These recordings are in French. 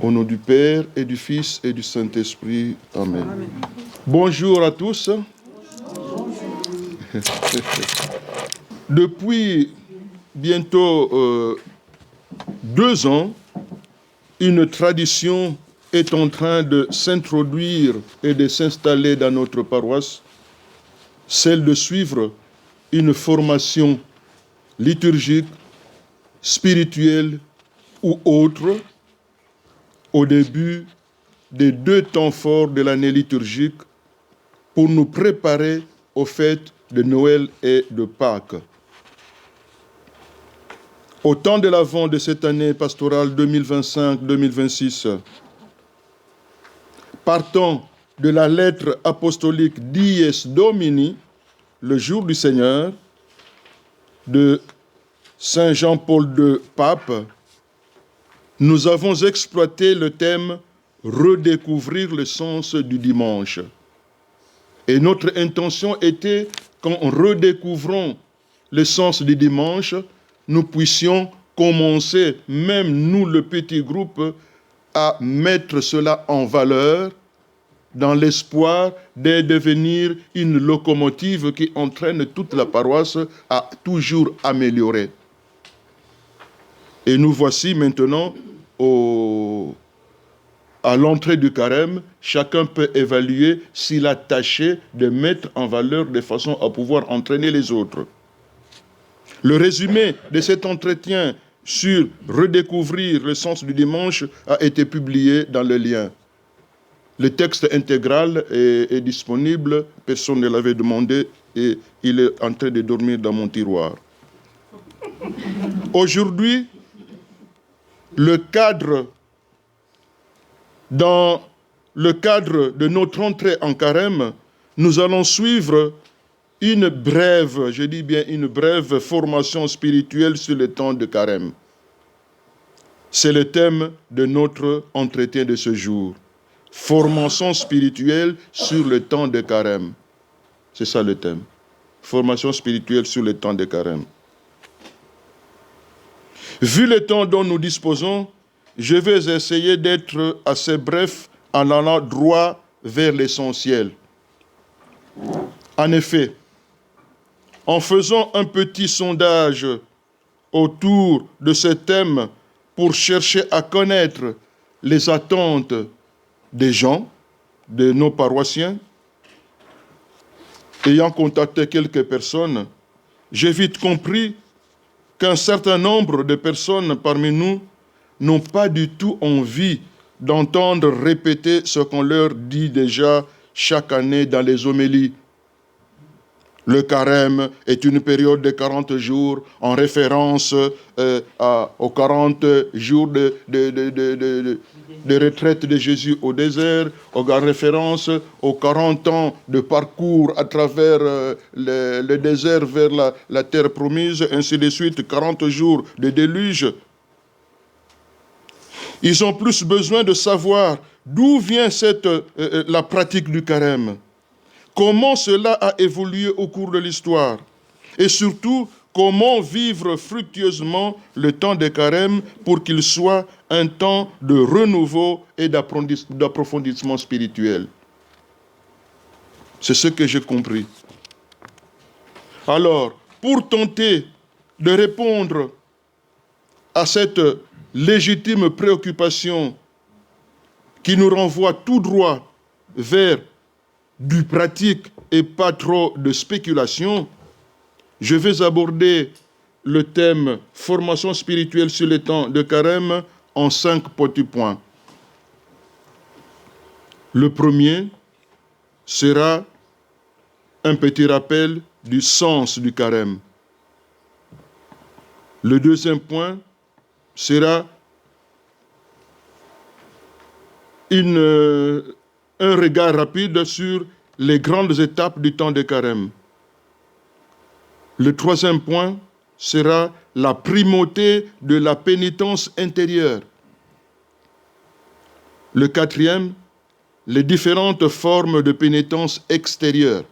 Au nom du Père et du Fils et du Saint-Esprit. Amen. Amen. Bonjour à tous. Depuis bientôt 2 ans, une tradition est en train de s'introduire et de s'installer dans notre paroisse, celle de suivre une formation liturgique, spirituelle ou autre au début des 2 temps forts de l'année liturgique pour nous préparer aux fêtes de Noël et de Pâques. Au temps de l'Avent de cette année pastorale 2025-2026, partant de la lettre apostolique Dies Domini, le jour du Seigneur, de Saint Jean-Paul II, pape, nous avons exploité le thème « Redécouvrir le sens du dimanche ». Et notre intention était qu'en redécouvrant le sens du dimanche, nous puissions commencer, même nous le petit groupe, à mettre cela en valeur dans l'espoir de devenir une locomotive qui entraîne toute la paroisse à toujours améliorer. Et nous voici maintenant à l'entrée du carême, chacun peut évaluer s'il a tâché de mettre en valeur de façon à pouvoir entraîner les autres. Le résumé de cet entretien sur redécouvrir le sens du dimanche a été publié dans le lien. Le texte intégral est disponible, personne ne l'avait demandé et il est en train de dormir dans mon tiroir. Aujourd'hui, dans le cadre de notre entrée en carême, nous allons suivre une brève, je dis bien une brève formation spirituelle sur le temps de carême. C'est le thème de notre entretien de ce jour. Formation spirituelle sur le temps de carême. C'est ça le thème. Formation spirituelle sur le temps de carême. Vu le temps dont nous disposons, je vais essayer d'être assez bref en allant droit vers l'essentiel. En effet, en faisant un petit sondage autour de ce thème pour chercher à connaître les attentes des gens, de nos paroissiens, ayant contacté quelques personnes, j'ai vite compris qu'un certain nombre de personnes parmi nous n'ont pas du tout envie d'entendre répéter ce qu'on leur dit déjà chaque année dans les homélies. Le carême est une période de 40 jours en référence aux 40 jours de retraite de Jésus au désert, en référence aux 40 ans de parcours à travers le désert vers la terre promise, ainsi de suite, 40 jours de déluge. Ils ont plus besoin de savoir d'où vient la pratique du carême, comment cela a évolué au cours de l'histoire, et surtout, comment vivre fructueusement le temps de carême pour qu'il soit un temps de renouveau et d'approfondissement spirituel. C'est ce que j'ai compris. Alors, pour tenter de répondre à cette légitime préoccupation qui nous renvoie tout droit vers du pratique et pas trop de spéculation, je vais aborder le thème formation spirituelle sur le temps de carême en 5 petits points. Le premier sera un petit rappel du sens du carême. Le deuxième point sera un regard rapide sur les grandes étapes du temps de carême. Le troisième point sera la primauté de la pénitence intérieure. Le quatrième, les différentes formes de pénitence extérieure.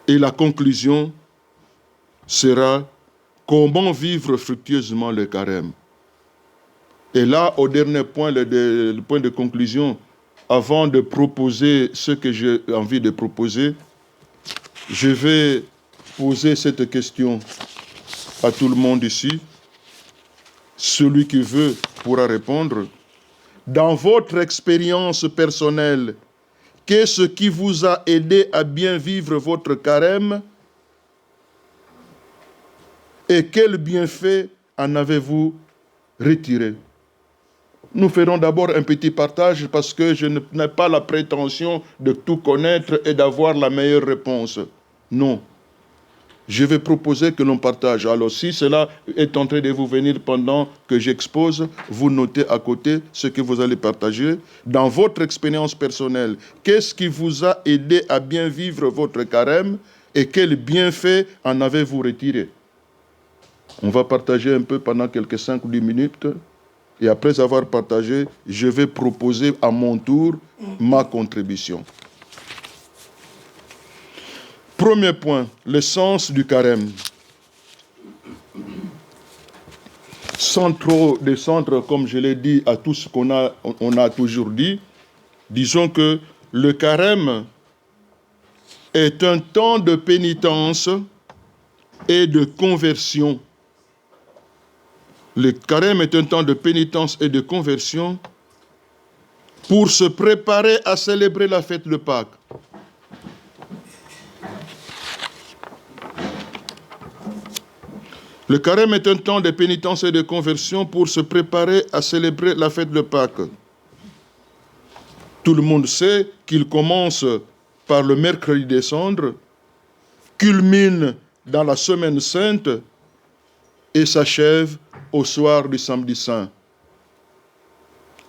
Et la conclusion sera comment vivre fructueusement le carême. Et là, au dernier point, le point de conclusion, avant de proposer ce que j'ai envie de proposer, je vais poser cette question à tout le monde ici. Celui qui veut pourra répondre. Dans votre expérience personnelle, qu'est-ce qui vous a aidé à bien vivre votre carême? Et quel bienfait en avez-vous retiré? Nous ferons d'abord un petit partage parce que je n'ai pas la prétention de tout connaître et d'avoir la meilleure réponse. Non. Je vais proposer que l'on partage. Alors si cela est en train de vous venir pendant que j'expose, vous notez à côté ce que vous allez partager. Dans votre expérience personnelle, qu'est-ce qui vous a aidé à bien vivre votre carême et quel bienfait en avez-vous retiré? On va partager un peu pendant quelques 5 ou 10 minutes. Et après avoir partagé, je vais proposer à mon tour ma contribution. Premier point, le sens du carême. Sans trop descendre, comme je l'ai dit, à tout ce qu'on a toujours dit, disons que le carême est un temps de pénitence et de conversion. Le carême est un temps de pénitence et de conversion pour se préparer à célébrer la fête de Pâques. Le carême est un temps de pénitence et de conversion pour se préparer à célébrer la fête de Pâques. Tout le monde sait qu'il commence par le mercredi des cendres, culmine dans la semaine sainte et s'achève au soir du samedi saint.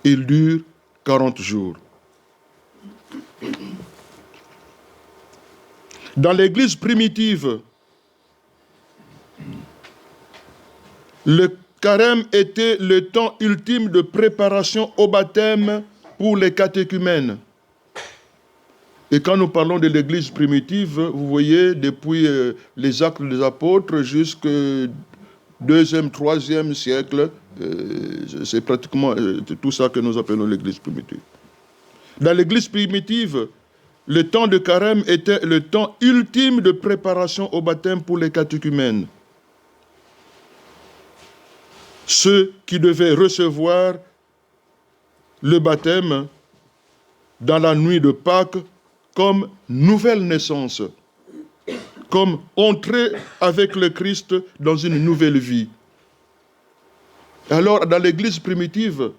Il dure 40 jours. Dans l'Église primitive, le carême était le temps ultime de préparation au baptême pour les catéchumènes. Et quand nous parlons de l'Église primitive, vous voyez, depuis les Actes des Apôtres jusqu'au 2e, 3e siècle, c'est pratiquement tout ça que nous appelons l'Église primitive. Dans l'Église primitive, le temps de carême était le temps ultime de préparation au baptême pour les catéchumènes. Ceux qui devaient recevoir le baptême dans la nuit de Pâques comme nouvelle naissance, comme entrer avec le Christ dans une nouvelle vie. Alors, dans l'Église primitive,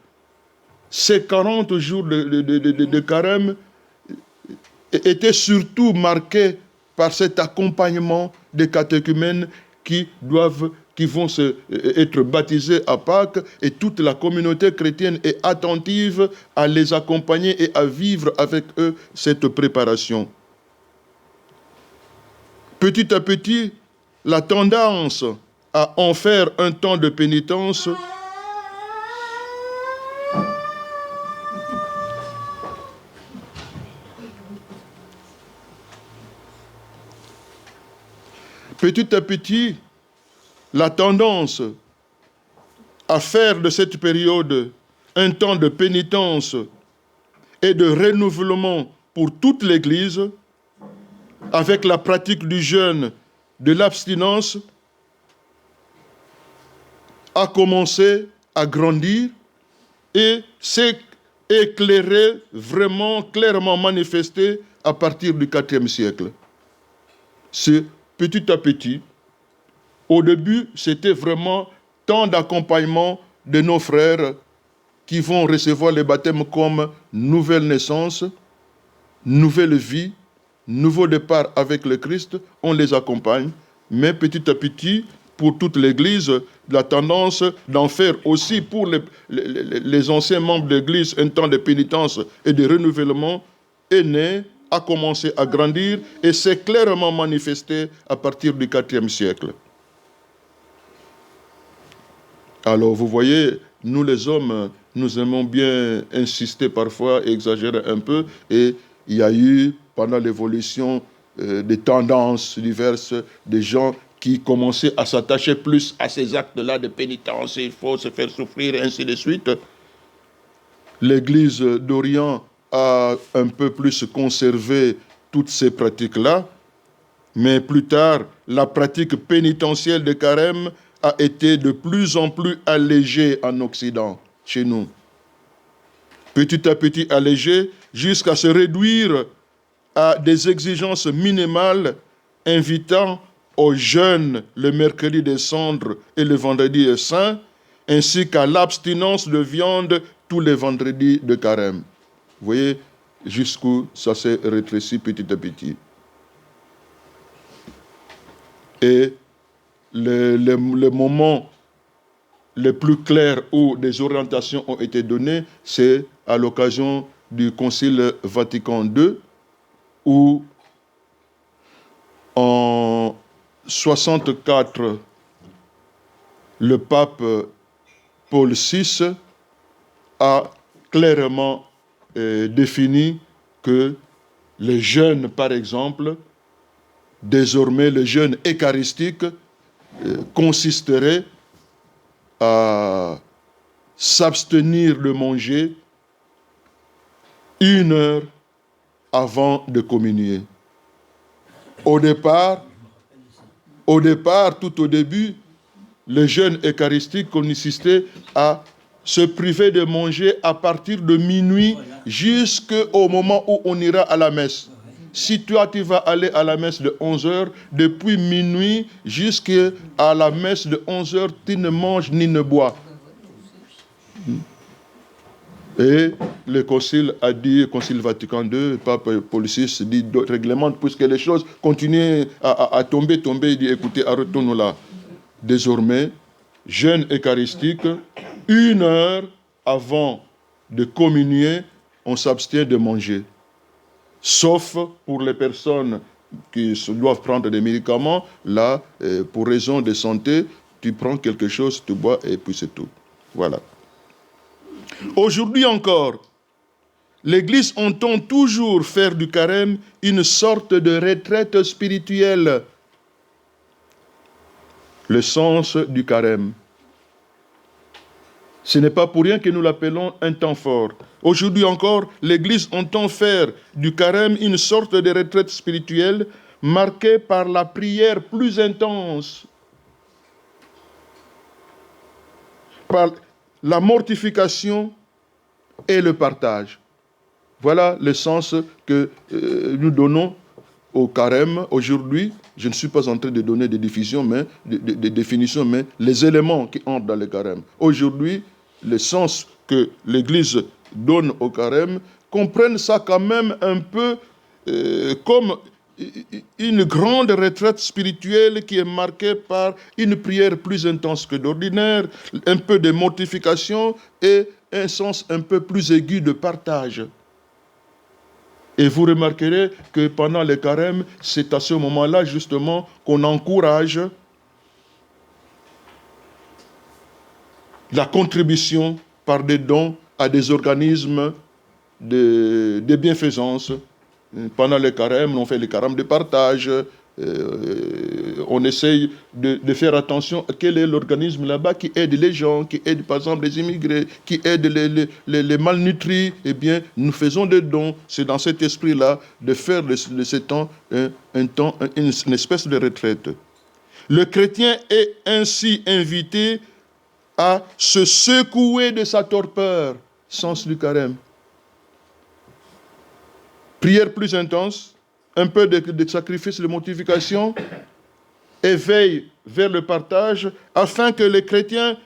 ces 40 jours de carême étaient surtout marqués par cet accompagnement des catéchumènes qui vont être baptisés à Pâques, et toute la communauté chrétienne est attentive à les accompagner et à vivre avec eux cette préparation. Petit à petit, la tendance à en faire un temps de pénitence la tendance à faire de cette période un temps de pénitence et de renouvellement pour toute l'Église, avec la pratique du jeûne, de l'abstinence, a commencé à grandir et s'est éclairé, vraiment clairement manifesté à partir du IVe siècle. C'est petit à petit. Au début, c'était vraiment temps d'accompagnement de nos frères qui vont recevoir le baptême comme nouvelle naissance, nouvelle vie, nouveau départ avec le Christ. On les accompagne, mais petit à petit, pour toute l'Église, la tendance d'en faire aussi pour les anciens membres de l'Église un temps de pénitence et de renouvellement est née, a commencé à grandir et s'est clairement manifesté à partir du IVe siècle. Alors vous voyez, nous les hommes, nous aimons bien insister parfois, exagérer un peu, et il y a eu, pendant l'évolution des tendances diverses, des gens qui commençaient à s'attacher plus à ces actes-là de pénitence, il faut se faire souffrir, et ainsi de suite. L'Église d'Orient a un peu plus conservé toutes ces pratiques-là, mais plus tard, la pratique pénitentielle de carême a été de plus en plus allégée en Occident, chez nous. Petit à petit allégée, jusqu'à se réduire à des exigences minimales invitant au jeûne le mercredi des cendres et le vendredi saint, ainsi qu'à l'abstinence de viande tous les vendredis de carême. Vous voyez jusqu'où ça s'est rétréci petit à petit. Et le moment le plus clair où des orientations ont été données, c'est à l'occasion du Concile Vatican II, où en 64, le pape Paul VI a clairement défini que le jeûne, par exemple, désormais le jeûne eucharistique, consisterait à s'abstenir de manger 1 heure avant de communier. Au départ, tout au début, le jeûne eucharistique consistait à se priver de manger à partir de minuit jusqu'au moment où on ira à la messe. Si toi, tu vas aller à la messe de 11h, depuis minuit jusqu'à la messe de 11h, tu ne manges ni ne bois. Et le Concile a dit, Concile Vatican II, le pape Paul VI dit, réglemente, puisque les choses continuent à tomber, il dit, écoutez, arrêtons-nous là. Désormais, jeûne eucharistique, 1 heure avant de communier, on s'abstient de manger. Sauf pour les personnes qui doivent prendre des médicaments, là, pour raison de santé, tu prends quelque chose, tu bois et puis c'est tout. Voilà. Aujourd'hui encore, l'Église entend toujours faire du carême une sorte de retraite spirituelle. Le sens du carême. Ce n'est pas pour rien que nous l'appelons un temps fort. Aujourd'hui encore, l'Église entend faire du carême une sorte de retraite spirituelle marquée par la prière plus intense, par la mortification et le partage. Voilà le sens que nous donnons au carême aujourd'hui. Je ne suis pas en train de donner des définitions, mais les éléments qui entrent dans le carême. Aujourd'hui, le sens que l'Église donne au carême, comprennent ça quand même un peu comme une grande retraite spirituelle qui est marquée par une prière plus intense que d'ordinaire, un peu de mortification et un sens un peu plus aigu de partage. Et vous remarquerez que pendant le carême, c'est à ce moment-là justement qu'on encourage la contribution par des dons à des organismes de bienfaisance. Pendant le carême, on fait le carême de partage. On essaye de faire attention à quel est l'organisme là-bas qui aide les gens, qui aide par exemple les immigrés, qui aide les malnutris. Eh bien, nous faisons des dons. C'est dans cet esprit-là de faire de ce temps une espèce de retraite. Le chrétien est ainsi invité à se secouer de sa torpeur, sens du carême. Prière plus intense, un peu de sacrifice, de mortification, éveil vers le partage, afin que le chrétien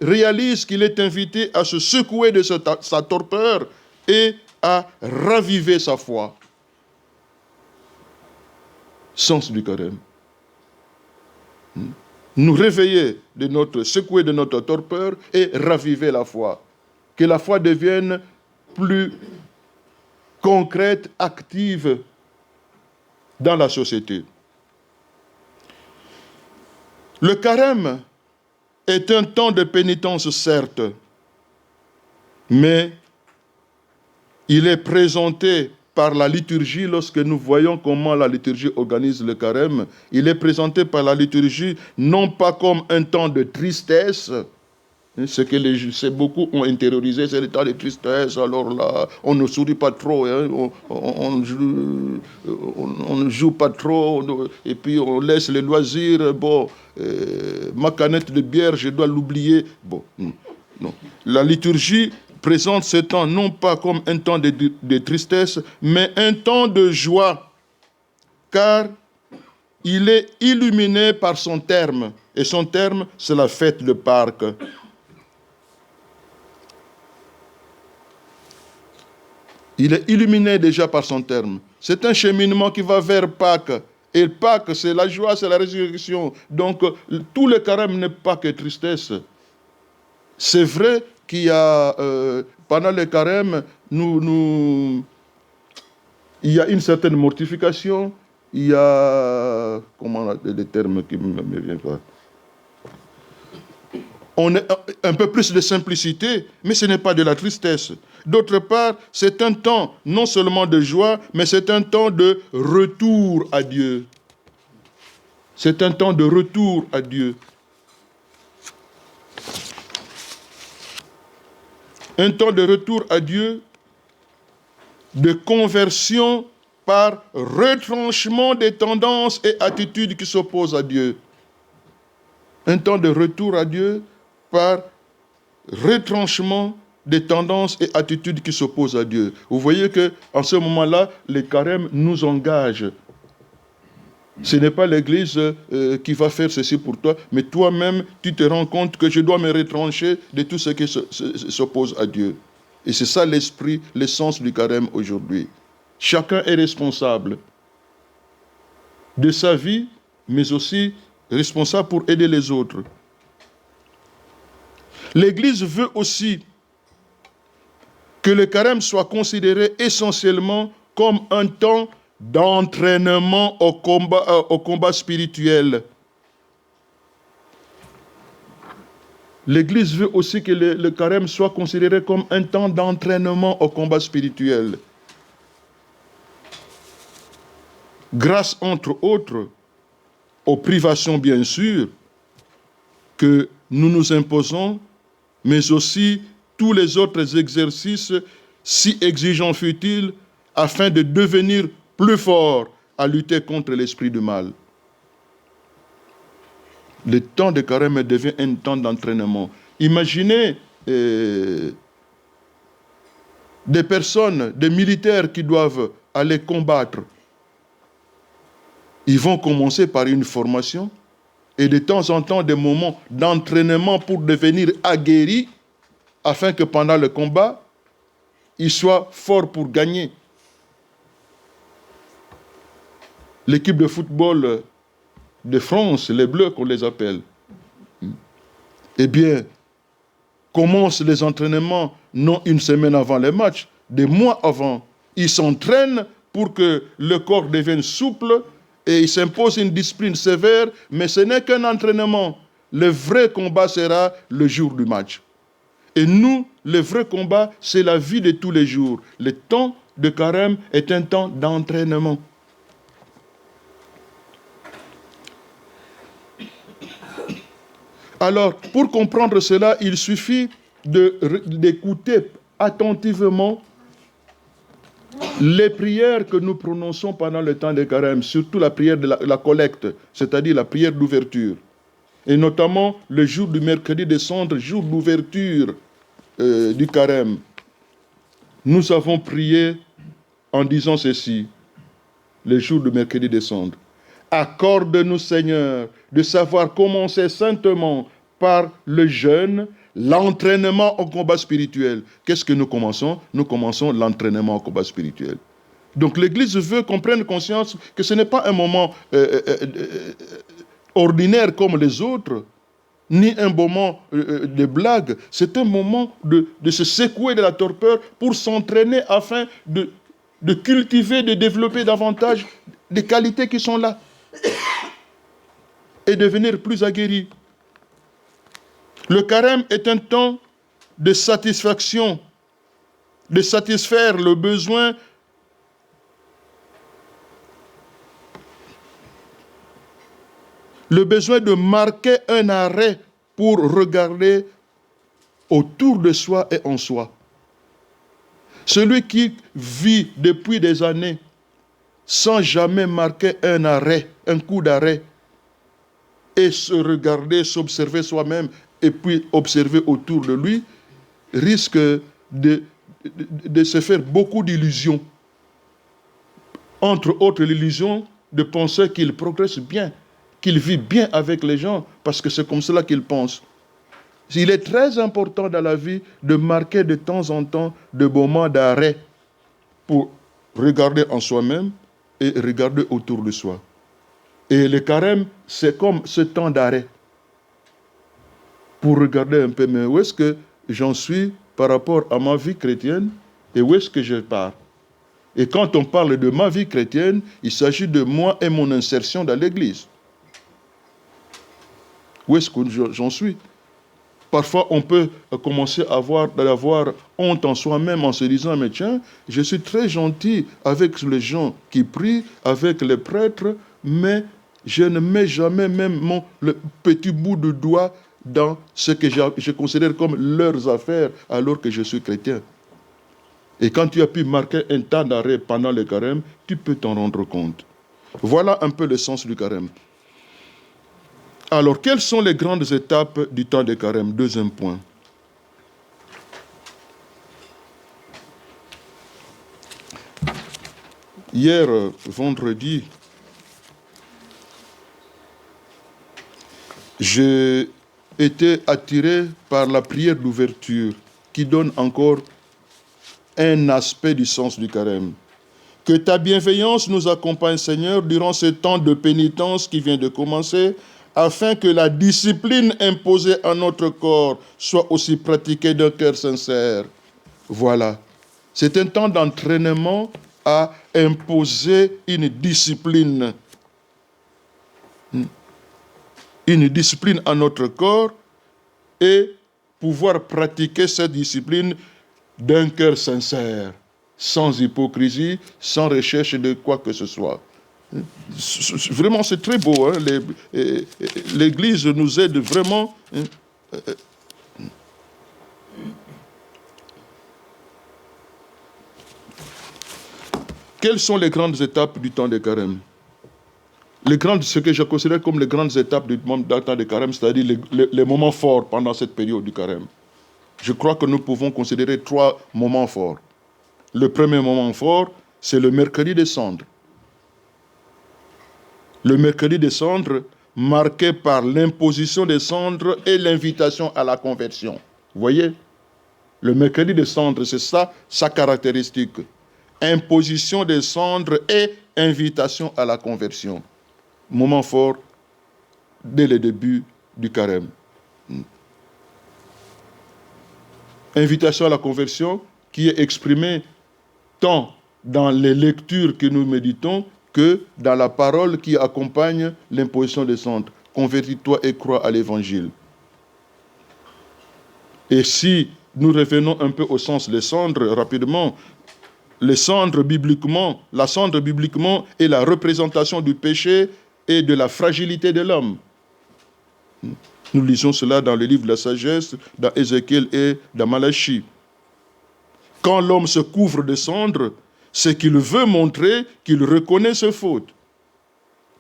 réalise qu'il est invité à se secouer de sa torpeur et à raviver sa foi. Sens du carême. Nous réveiller secouer de notre torpeur et raviver la foi. Que la foi devienne plus concrète, active dans la société. Le carême est un temps de pénitence, certes, mais il est présenté par la liturgie, lorsque nous voyons comment la liturgie organise le carême, il est présenté par la liturgie non pas comme un temps de tristesse, ce que beaucoup ont intériorisé, c'est le temps de tristesse, alors là, on ne sourit pas trop, hein, on ne joue pas trop, et puis on laisse les loisirs, bon, ma canette de bière, je dois l'oublier. Bon, non. La liturgie présente ce temps non pas comme un temps de tristesse, mais un temps de joie, car il est illuminé par son terme, et son terme, c'est la fête de Pâques. Il est illuminé déjà par son terme. C'est un cheminement qui va vers Pâques. Et Pâques, c'est la joie, c'est la résurrection. Donc, tout le carême n'est pas que tristesse. C'est vrai qu'il y a, pendant le carême, il y a une certaine mortification. Il y a, comment les termes qui ne me viennent pas. On a un peu plus de simplicité, mais ce n'est pas de la tristesse. D'autre part, c'est un temps non seulement de joie, mais c'est un temps de retour à Dieu. C'est un temps de retour à Dieu. Un temps de retour à Dieu, de conversion par retranchement des tendances et attitudes qui s'opposent à Dieu. Un temps de retour à Dieu par retranchement des tendances et attitudes qui s'opposent à Dieu. Vous voyez qu'en ce moment-là, les carèmes nous engagent. Ce n'est pas l'Église qui va faire ceci pour toi, mais toi-même, tu te rends compte que je dois me retrancher de tout ce qui s'oppose à Dieu. Et c'est ça l'esprit, l'essence du carême aujourd'hui. Chacun est responsable de sa vie, mais aussi responsable pour aider les autres. L'Église veut aussi que le carême soit considéré essentiellement comme un temps d'entraînement au combat spirituel. L'Église veut aussi que le carême soit considéré comme un temps d'entraînement au combat spirituel. Grâce, entre autres, aux privations, bien sûr, que nous nous imposons, mais aussi tous les autres exercices, si exigeants fuient-ils, afin de devenir plus forts à lutter contre l'esprit du mal. Le temps de carême devient un temps d'entraînement. Imaginez des personnes, des militaires qui doivent aller combattre. Ils vont commencer par une formation et de temps en temps des moments d'entraînement pour devenir aguerris afin que pendant le combat, ils soient forts pour gagner. L'équipe de football de France, les Bleus qu'on les appelle, eh bien, commencent les entraînements non une semaine avant les matchs, des mois avant. Ils s'entraînent pour que le corps devienne souple et ils s'imposent une discipline sévère, mais ce n'est qu'un entraînement. Le vrai combat sera le jour du match. Et nous, le vrai combat, c'est la vie de tous les jours. Le temps de carême est un temps d'entraînement. Alors, pour comprendre cela, il suffit d'écouter attentivement les prières que nous prononçons pendant le temps de carême, surtout la prière de la collecte, c'est-à-dire la prière d'ouverture. Et notamment le jour du mercredi des cendres, jour d'ouverture du carême. Nous avons prié en disant ceci, le jour du mercredi des cendres. Accorde-nous, Seigneur, de savoir commencer saintement par le jeûne, l'entraînement au combat spirituel. Qu'est-ce que nous commençons? Nous commençons l'entraînement au combat spirituel. Donc l'Église veut qu'on prenne conscience que ce n'est pas un moment ordinaire comme les autres, ni un moment de blague. C'est un moment de se secouer de la torpeur pour s'entraîner afin de cultiver, de développer davantage des qualités qui sont là et devenir plus aguerri. Le carême est un temps de satisfaction, de satisfaire le besoin Le besoin de marquer un arrêt pour regarder autour de soi et en soi. Celui qui vit depuis des années sans jamais marquer un arrêt, un coup d'arrêt, et se regarder, s'observer soi-même, et puis observer autour de lui, risque de se faire beaucoup d'illusions. Entre autres, l'illusion de penser qu'il progresse bien, qu'il vit bien avec les gens, parce que c'est comme cela qu'il pense. Il est très important dans la vie de marquer de temps en temps de moments d'arrêt pour regarder en soi-même et regarder autour de soi. Et le carême, c'est comme ce temps d'arrêt pour regarder un peu, mais où est-ce que j'en suis par rapport à ma vie chrétienne et où est-ce que je pars. Et quand on parle de ma vie chrétienne, il s'agit de moi et mon insertion dans l'Église. Où est-ce que j'en suis? Parfois, on peut commencer à avoir honte en soi-même en se disant, mais tiens, je suis très gentil avec les gens qui prient, avec les prêtres, mais je ne mets jamais même le petit bout de doigt dans ce que je considère comme leurs affaires alors que je suis chrétien. Et quand tu as pu marquer un temps d'arrêt pendant le carême, tu peux t'en rendre compte. Voilà un peu le sens du carême. Alors, quelles sont les grandes étapes du temps de carême? Deuxième point. Hier, vendredi, j'ai été attiré par la prière d'ouverture qui donne encore un aspect du sens du carême. Que ta bienveillance nous accompagne, Seigneur, durant ce temps de pénitence qui vient de commencer, afin que la discipline imposée à notre corps soit aussi pratiquée d'un cœur sincère. Voilà. C'est un temps d'entraînement à imposer une discipline. Une discipline à notre corps et pouvoir pratiquer cette discipline d'un cœur sincère, sans hypocrisie, sans recherche de quoi que ce soit. Vraiment, c'est très beau. Hein? L'Église nous aide vraiment. Quelles sont les grandes étapes du temps de carême? Ce que je considère comme les grandes étapes du temps de carême, c'est-à-dire les moments forts pendant cette période du carême. Je crois que nous pouvons considérer 3 moments forts. Le premier moment fort, c'est le mercredi des cendres. Le mercredi des cendres, marqué par l'imposition des cendres et l'invitation à la conversion. Vous voyez? Le mercredi des cendres, c'est ça, sa caractéristique. Imposition des cendres et invitation à la conversion. Moment fort dès le début du carême. Invitation à la conversion qui est exprimée tant dans les lectures que nous méditons que dans la parole qui accompagne l'imposition des cendres. Convertis-toi et crois à l'évangile. Et si nous revenons un peu au sens des cendres rapidement, les cendres bibliquement, la cendre bibliquement est la représentation du péché et de la fragilité de l'homme. Nous lisons cela dans le livre de la sagesse, dans Ézéchiel et dans Malachie. Quand l'homme se couvre de cendres, c'est qu'il veut montrer qu'il reconnaît ses fautes.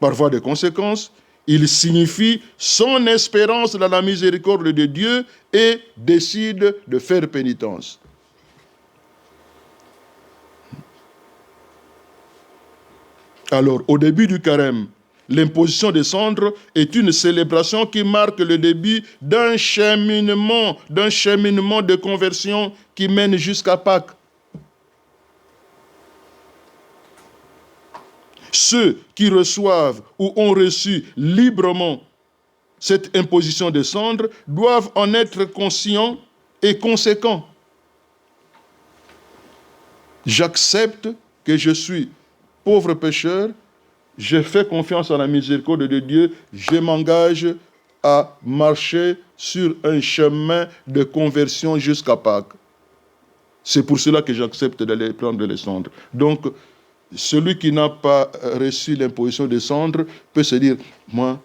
Par voie de conséquence, il signifie son espérance dans la miséricorde de Dieu et décide de faire pénitence. Alors, au début du carême, l'imposition des cendres est une célébration qui marque le début d'un cheminement de conversion qui mène jusqu'à Pâques. Ceux qui reçoivent ou ont reçu librement cette imposition des cendres doivent en être conscients et conséquents. J'accepte que je suis pauvre pécheur, je fais confiance à la miséricorde de Dieu, je m'engage à marcher sur un chemin de conversion jusqu'à Pâques. C'est pour cela que j'accepte d'aller prendre les cendres. Donc, celui qui n'a pas reçu l'imposition des cendres peut se dire, moi,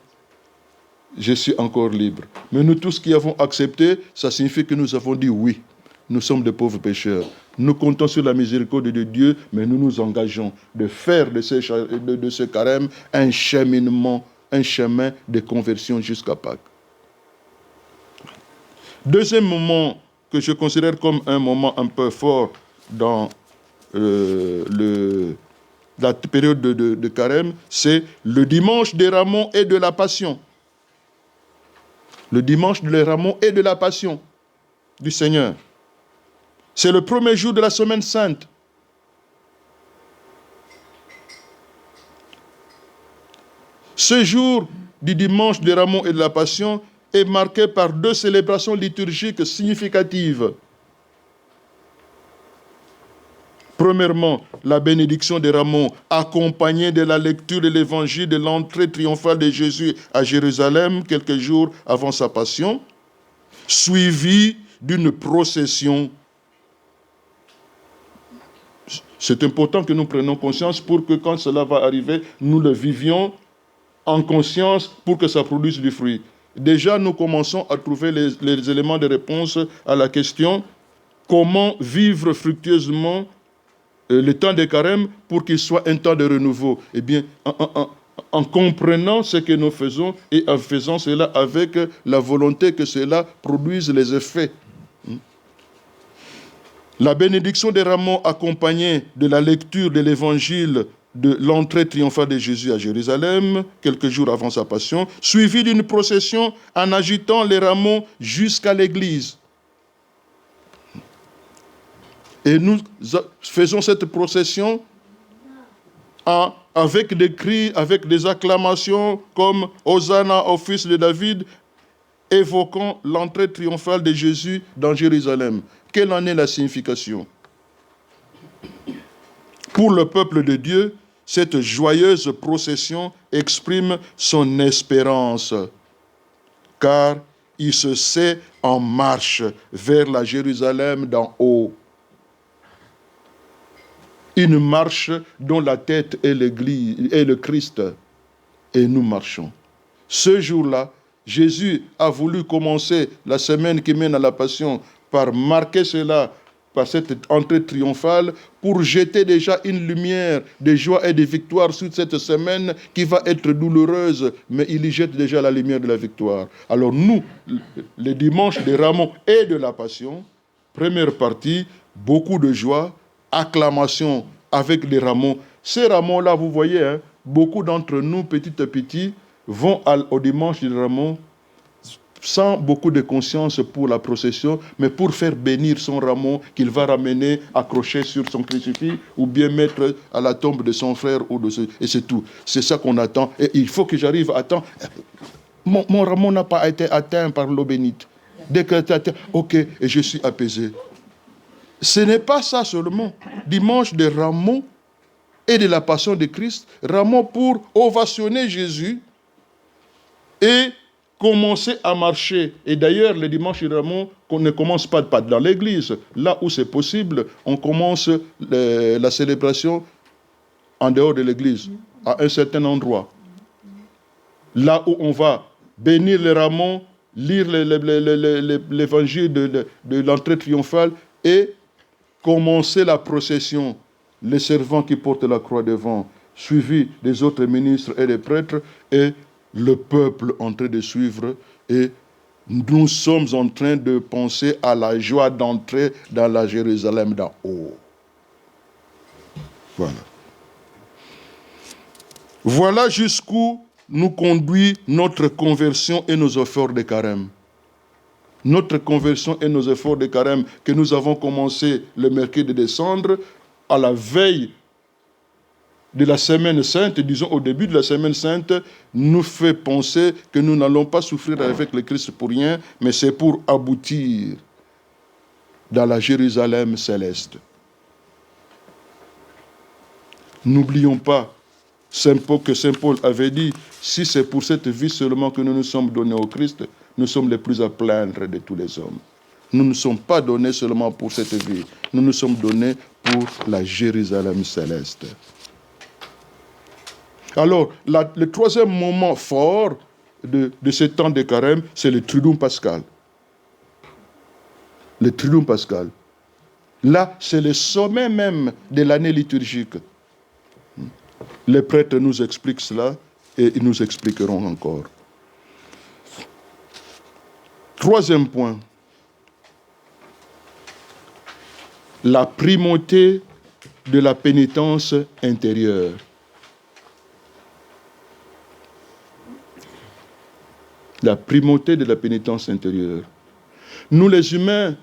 je suis encore libre. Mais nous tous qui avons accepté, ça signifie que nous avons dit oui. Nous sommes des pauvres pécheurs. Nous comptons sur la miséricorde de Dieu, mais nous nous engageons de faire de ce carême un cheminement, un chemin de conversion jusqu'à Pâques. Deuxième moment que je considère comme un moment un peu fort dans la période de carême, c'est le dimanche des Rameaux et de la Passion. Le dimanche des Rameaux et de la Passion du Seigneur. C'est le premier jour de la Semaine Sainte. Ce jour du dimanche des Rameaux et de la Passion est marqué par deux célébrations liturgiques significatives. Premièrement, la bénédiction des Rameaux, accompagnée de la lecture de l'évangile de l'entrée triomphale de Jésus à Jérusalem, quelques jours avant sa passion, suivie d'une procession. C'est important que nous prenions conscience pour que quand cela va arriver, nous le vivions en conscience pour que ça produise du fruit. Déjà, nous commençons à trouver les éléments de réponse à la question comment vivre fructueusement le temps de carême pour qu'il soit un temps de renouveau. Eh bien, en comprenant ce que nous faisons et en faisant cela avec la volonté que cela produise les effets. La bénédiction des Rameaux accompagnée de la lecture de l'évangile de l'entrée triomphale de Jésus à Jérusalem, quelques jours avant sa passion, suivie d'une procession en agitant les rameaux jusqu'à l'église. Et nous faisons cette procession avec des cris, avec des acclamations comme « Hosanna au fils de David », évoquant l'entrée triomphale de Jésus dans Jérusalem. Quelle en est la signification? Pour le peuple de Dieu, cette joyeuse procession exprime son espérance, car il se sait en marche vers la Jérusalem d'en haut. Une marche dont la tête est l'Église, est le Christ, et nous marchons. Ce jour-là, Jésus a voulu commencer la semaine qui mène à la Passion par marquer cela par cette entrée triomphale, pour jeter déjà une lumière de joie et de victoire sur cette semaine qui va être douloureuse, mais il y jette déjà la lumière de la victoire. Alors nous, les dimanches des Rameaux et de la Passion, première partie, beaucoup de joie, acclamation avec les rameaux. Ces rameaux-là, vous voyez, beaucoup d'entre nous, petit à petit, vont au dimanche des Rameaux sans beaucoup de conscience pour la procession, mais pour faire bénir son rameau qu'il va ramener accroché sur son crucifix ou bien mettre à la tombe de son frère. Et c'est tout. C'est ça qu'on attend. Et il faut que j'arrive à temps. Mon rameau n'a pas été atteint par l'eau bénite. Dès que tu atteint, ok, et je suis apaisé. Ce n'est pas ça seulement. Dimanche des Rameaux et de la Passion de Christ, rameau pour ovationner Jésus et commencer à marcher. Et d'ailleurs, le dimanche des Rameaux, on ne commence pas dans l'église. Là où c'est possible, on commence la célébration en dehors de l'église, à un certain endroit. Là où on va bénir les rameaux, lire l'évangile de l'entrée triomphale et commencer la procession. Les servants qui portent la croix devant, suivis des autres ministres et des prêtres, et le peuple en train de suivre, et nous sommes en train de penser à la joie d'entrer dans la Jérusalem d'en haut. Voilà. Voilà jusqu'où nous conduit notre conversion et nos efforts de carême. Notre conversion et nos efforts de carême que nous avons commencé le mercredi de décembre, à la veille de la Semaine Sainte, disons au début de la Semaine Sainte, nous fait penser que nous n'allons pas souffrir avec le Christ pour rien, mais c'est pour aboutir dans la Jérusalem céleste. N'oublions pas que Saint Paul avait dit, si c'est pour cette vie seulement que nous nous sommes donnés au Christ, nous sommes les plus à plaindre de tous les hommes. Nous ne sommes pas donnés seulement pour cette vie, nous nous sommes donnés pour la Jérusalem céleste. Alors, le troisième moment fort de ce temps de carême, c'est le Triduum pascal. Le Triduum pascal. Là, c'est le sommet même de l'année liturgique. Les prêtres nous expliquent cela et ils nous expliqueront encore. Troisième point. La primauté de la pénitence intérieure. La primauté de la pénitence intérieure. Nous les humains,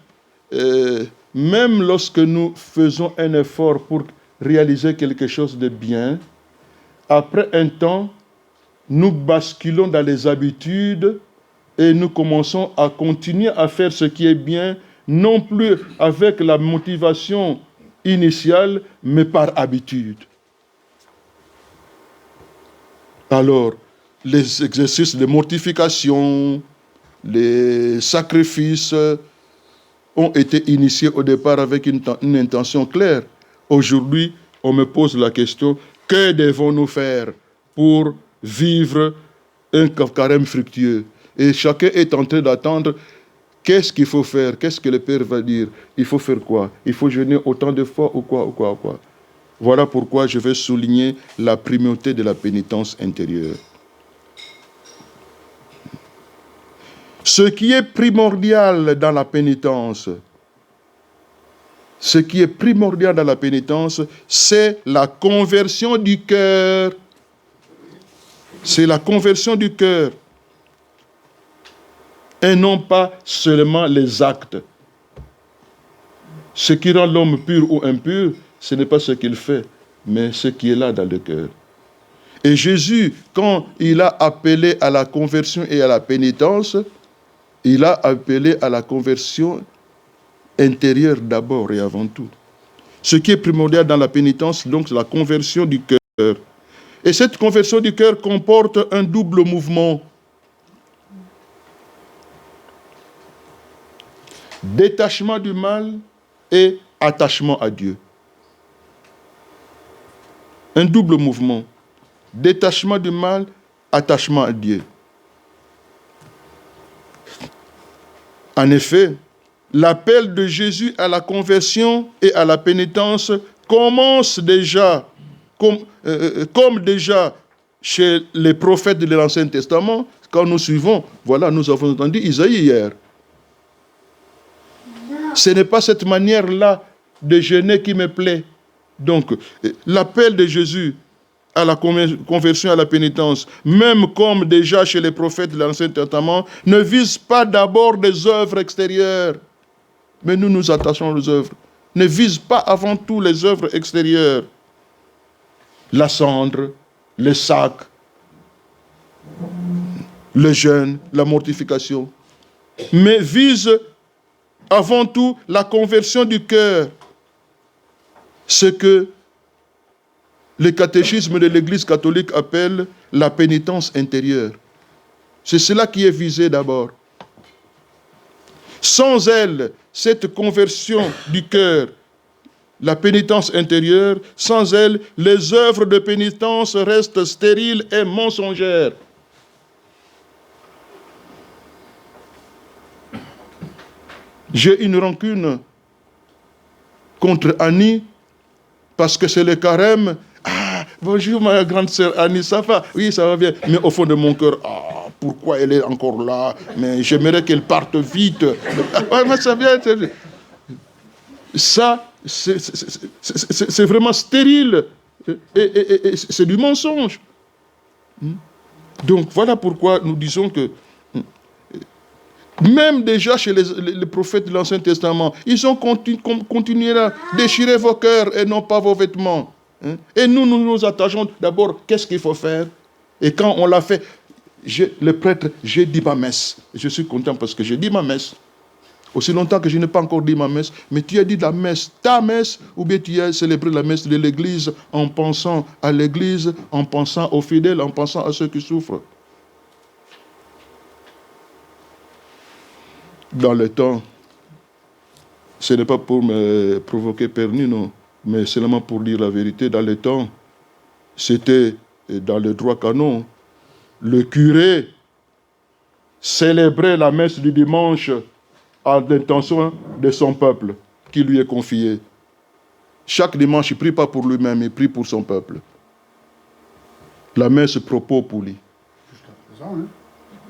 même lorsque nous faisons un effort pour réaliser quelque chose de bien, après un temps, nous basculons dans les habitudes et nous commençons à continuer à faire ce qui est bien, non plus avec la motivation initiale, mais par habitude. Alors, les exercices de mortification, les sacrifices ont été initiés au départ avec une intention claire. Aujourd'hui, on me pose la question, que devons-nous faire pour vivre un carême fructueux? Et chacun est en train d'attendre, qu'est-ce qu'il faut faire? Qu'est-ce que le Père va dire? Il faut faire quoi? Il faut jeûner autant de fois ou quoi? Voilà pourquoi je vais souligner la primauté de la pénitence intérieure. Ce qui est primordial dans la pénitence, c'est la conversion du cœur. C'est la conversion du cœur. Et non pas seulement les actes. Ce qui rend l'homme pur ou impur, ce n'est pas ce qu'il fait, mais ce qui est là dans le cœur. Et Jésus, quand il a appelé à la conversion et à la pénitence, il a appelé à la conversion intérieure d'abord et avant tout. Ce qui est primordial dans la pénitence, donc, c'est la conversion du cœur. Et cette conversion du cœur comporte un double mouvement. Détachement du mal et attachement à Dieu. Un double mouvement. Détachement du mal, attachement à Dieu. En effet, l'appel de Jésus à la conversion et à la pénitence commence déjà, comme déjà chez les prophètes de l'Ancien Testament, quand nous suivons, voilà, nous avons entendu Isaïe hier. Ce n'est pas cette manière-là de jeûner qui me plaît. Donc, l'appel de Jésus à la conversion, à la pénitence, même comme déjà chez les prophètes de l'Ancien Testament, ne vise pas d'abord des œuvres extérieures. Mais nous nous attachons aux œuvres. Ne vise pas avant tout les œuvres extérieures. La cendre, le sac, le jeûne, la mortification. Mais vise avant tout la conversion du cœur. Ce que le catéchisme de l'Église catholique appelle la pénitence intérieure. C'est cela qui est visé d'abord. Sans elle, cette conversion du cœur, la pénitence intérieure, sans elle, les œuvres de pénitence restent stériles et mensongères. J'ai une rancune contre Annie parce que c'est le carême. Ah, bonjour ma grande sœur Annie, ça va? Oui, ça va bien. Mais au fond de mon cœur, pourquoi elle est encore là? Mais j'aimerais qu'elle parte vite. Mais ça vient. Ça, c'est vraiment stérile. Et c'est du mensonge. Donc voilà pourquoi nous disons que même déjà chez les prophètes de l'Ancien Testament, ils ont continué à déchirer vos cœurs et non pas vos vêtements. Et nous nous attachons d'abord, qu'est-ce qu'il faut faire? Et quand on l'a fait, le prêtre, j'ai dit ma messe. Je suis content parce que j'ai dit ma messe. Aussi longtemps que je n'ai pas encore dit ma messe, mais tu as dit la messe, ta messe, ou bien tu as célébré la messe de l'Église en pensant à l'Église, en pensant aux fidèles, en pensant à ceux qui souffrent. Dans le temps, ce n'est pas pour me provoquer Père Nino, mais seulement pour dire la vérité. Dans le temps, c'était dans le droit canon, le curé célébrer la messe du dimanche à l'intention de son peuple qui lui est confié. Chaque dimanche, il ne prie pas pour lui-même, il prie pour son peuple. La messe propos pour lui. Jusqu'à présent, hein?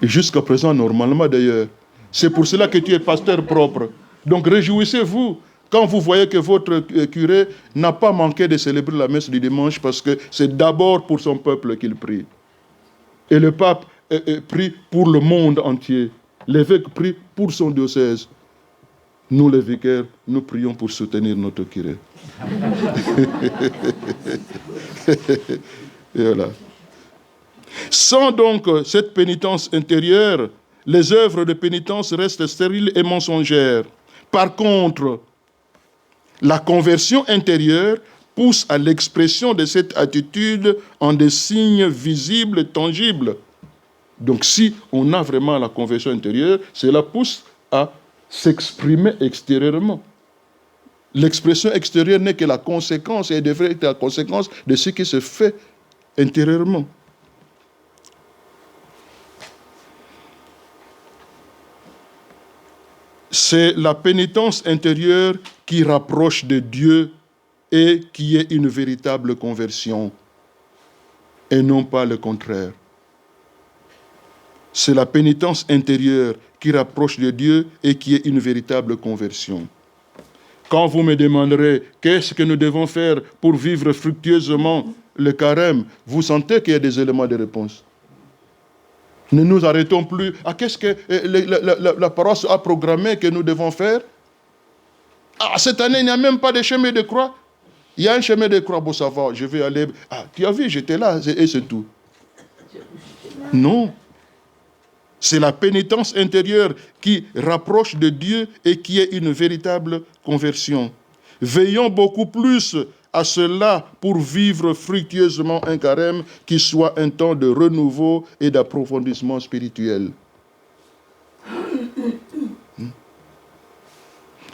Et jusqu'à présent, normalement d'ailleurs. C'est pour cela que tu es pasteur propre. Donc réjouissez-vous quand vous voyez que votre curé n'a pas manqué de célébrer la messe du dimanche, parce que c'est d'abord pour son peuple qu'il prie. Et le pape prie pour le monde entier. L'évêque prie pour son diocèse. Nous, les vicaires, nous prions pour soutenir notre curé. Et voilà. Sans donc cette pénitence intérieure, les œuvres de pénitence restent stériles et mensongères. Par contre, la conversion intérieure pousse à l'expression de cette attitude en des signes visibles et tangibles. Donc si on a vraiment la conversion intérieure, cela pousse à s'exprimer extérieurement. L'expression extérieure n'est que la conséquence, et devrait être la conséquence de ce qui se fait intérieurement. C'est la pénitence intérieure qui rapproche de Dieu et qui est une véritable conversion, et non pas le contraire. C'est la pénitence intérieure qui rapproche de Dieu et qui est une véritable conversion. Quand vous me demanderez qu'est-ce que nous devons faire pour vivre fructueusement le carême, vous sentez qu'il y a des éléments de réponse. Ne nous arrêtons plus à qu'est-ce que la paroisse a programmé que nous devons faire. Ah, cette année, il n'y a même pas de chemin de croix. Il y a un chemin de croix, bon, ça va, je vais aller. Ah, tu as vu, j'étais là, et c'est tout. Non. C'est la pénitence intérieure qui rapproche de Dieu et qui est une véritable conversion. Veillons beaucoup plus à cela pour vivre fructueusement un carême qui soit un temps de renouveau et d'approfondissement spirituel.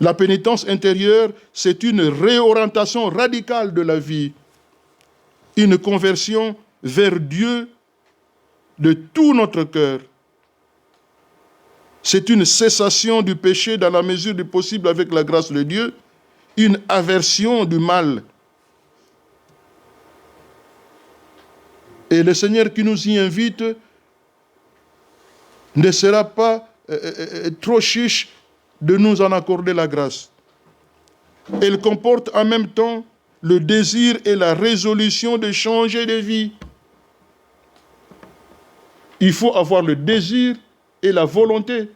La pénitence intérieure, c'est une réorientation radicale de la vie, une conversion vers Dieu de tout notre cœur. C'est une cessation du péché dans la mesure du possible avec la grâce de Dieu, une aversion du mal. Et le Seigneur qui nous y invite ne sera pas trop chiche de nous en accorder la grâce. Elle comporte en même temps le désir et la résolution de changer de vie. Il faut avoir le désir et la volonté.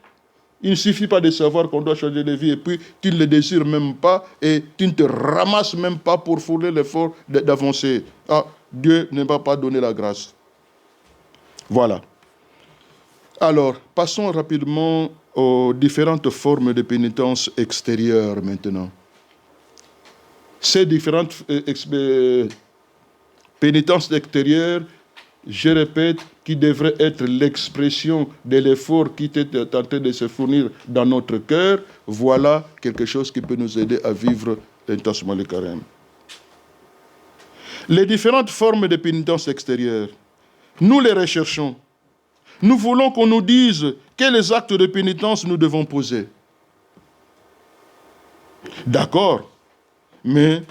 Il ne suffit pas de savoir qu'on doit changer de vie et puis tu ne le désires même pas et tu ne te ramasses même pas pour fournir l'effort d'avancer. Ah, Dieu ne va pas donner la grâce. Voilà. Alors, passons rapidement aux différentes formes de pénitence extérieure maintenant. Ces différentes pénitences extérieures, je répète, qui devrait être l'expression de l'effort qui est en train de se fournir dans notre cœur, voilà quelque chose qui peut nous aider à vivre intensement le carême. Les différentes formes de pénitence extérieure, nous les recherchons. Nous voulons qu'on nous dise quels actes de pénitence nous devons poser. D'accord, mais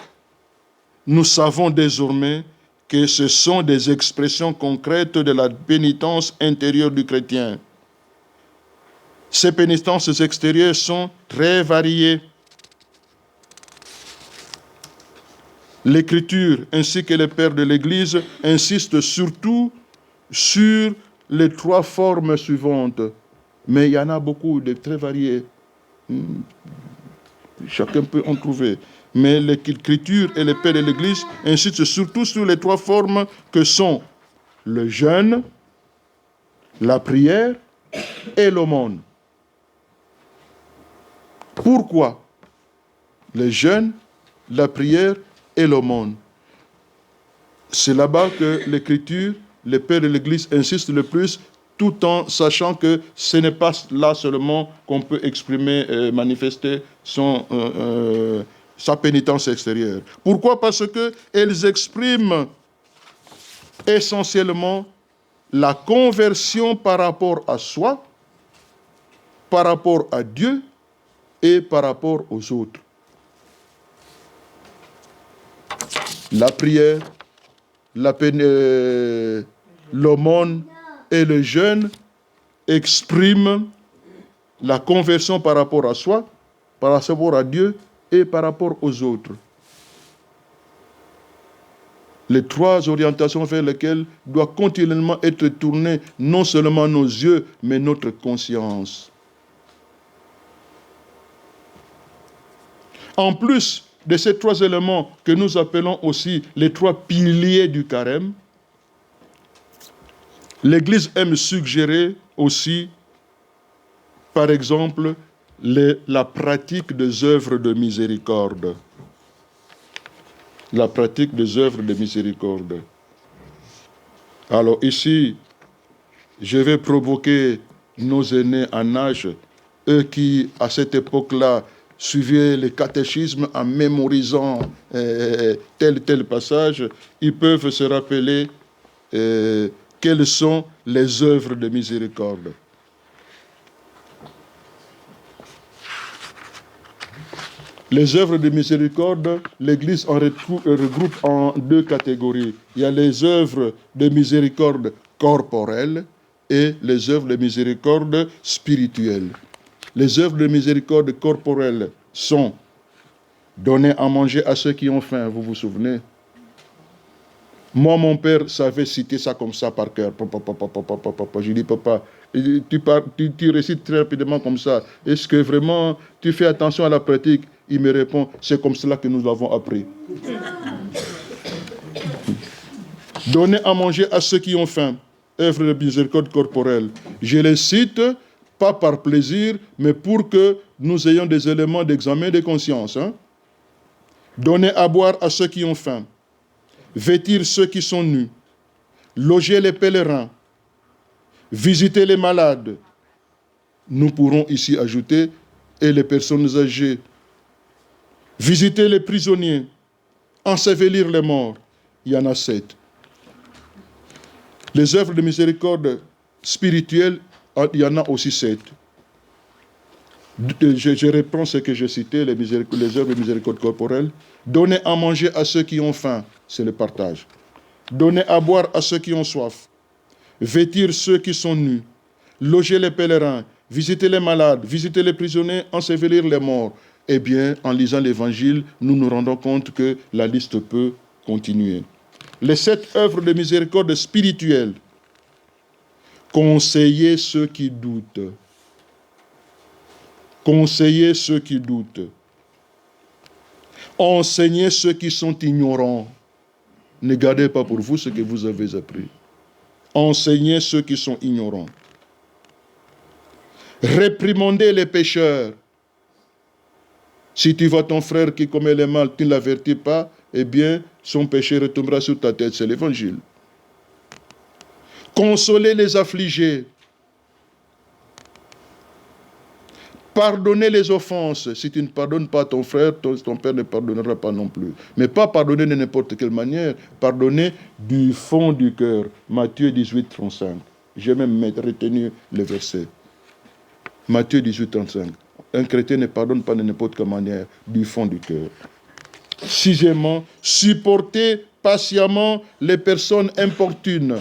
nous savons désormais que ce sont des expressions concrètes de la pénitence intérieure du chrétien. Ces pénitences extérieures sont très variées. L'Écriture ainsi que les pères de l'Église insistent surtout sur les trois formes suivantes. Mais il y en a beaucoup de très variées. Chacun peut en trouver. Mais l'Écriture et les pères de l'Église insistent surtout sur les trois formes que sont le jeûne, la prière et l'aumône. Pourquoi le jeûne, la prière et l'aumône? C'est là-bas que l'Écriture, les pères de l'Église insistent le plus, tout en sachant que ce n'est pas là seulement qu'on peut exprimer, manifester sa pénitence extérieure. Pourquoi? Parce qu'elles expriment essentiellement la conversion par rapport à soi par rapport à Dieu et par rapport aux autres. La prière, l'aumône et le jeûne expriment la conversion par rapport à soi, par rapport à Dieu et par rapport aux autres. Les trois orientations vers lesquelles doivent continuellement être tournés non seulement nos yeux, mais notre conscience. En plus de ces trois éléments que nous appelons aussi les trois piliers du carême, l'Église aime suggérer aussi, par exemple, la pratique des œuvres de miséricorde. La pratique des œuvres de miséricorde. Alors ici, je vais provoquer nos aînés en âge, eux qui, à cette époque-là, suivaient le catéchisme en mémorisant tel passage, ils peuvent se rappeler quelles sont les œuvres de miséricorde. Les œuvres de miséricorde, l'Église en regroupe en deux catégories. Il y a les œuvres de miséricorde corporelle et les œuvres de miséricorde spirituelle. Les œuvres de miséricorde corporelle sont donner à manger à ceux qui ont faim, vous vous souvenez? Moi, mon père savait citer ça comme ça par cœur. Je dis, papa, tu récites très rapidement comme ça. Est-ce que vraiment tu fais attention à la pratique? Il me répond, c'est comme cela que nous l'avons appris. Donner à manger à ceux qui ont faim. Œuvre de miséricorde corporelle. Je les cite, pas par plaisir, mais pour que nous ayons des éléments d'examen de conscience. Donner à boire à ceux qui ont faim. Vêtir ceux qui sont nus. Loger les pèlerins. Visiter les malades. Nous pourrons ici ajouter, et les personnes âgées. Visiter les prisonniers, ensevelir les morts. Il y en a 7. Les œuvres de miséricorde spirituelle, il y en a aussi 7. Je reprends ce que j'ai cité, les œuvres de miséricorde corporelle. Donner à manger à ceux qui ont faim, c'est le partage. Donner à boire à ceux qui ont soif. Vêtir ceux qui sont nus. Loger les pèlerins. Visiter les malades. Visiter les prisonniers. Ensevelir les morts. Eh bien, en lisant l'Évangile, nous nous rendons compte que la liste peut continuer. Les 7 œuvres de miséricorde spirituelle. Conseiller ceux qui doutent. Conseiller ceux qui doutent. Enseigner ceux qui sont ignorants. Ne gardez pas pour vous ce que vous avez appris. Enseigner ceux qui sont ignorants. Réprimander les pécheurs. Si tu vois ton frère qui commet le mal, tu ne l'avertis pas, eh bien, son péché retombera sur ta tête. C'est l'Évangile. Consoler les affligés. Pardonner les offenses. Si tu ne pardonnes pas ton frère, ton père ne pardonnera pas non plus. Mais pas pardonner de n'importe quelle manière. Pardonner du fond du cœur. Matthieu 18, 35. J'ai même retenu le verset. Matthieu 18, 35. Un chrétien ne pardonne pas de n'importe quelle manière, du fond du cœur. 6e, supporter patiemment les personnes importunes.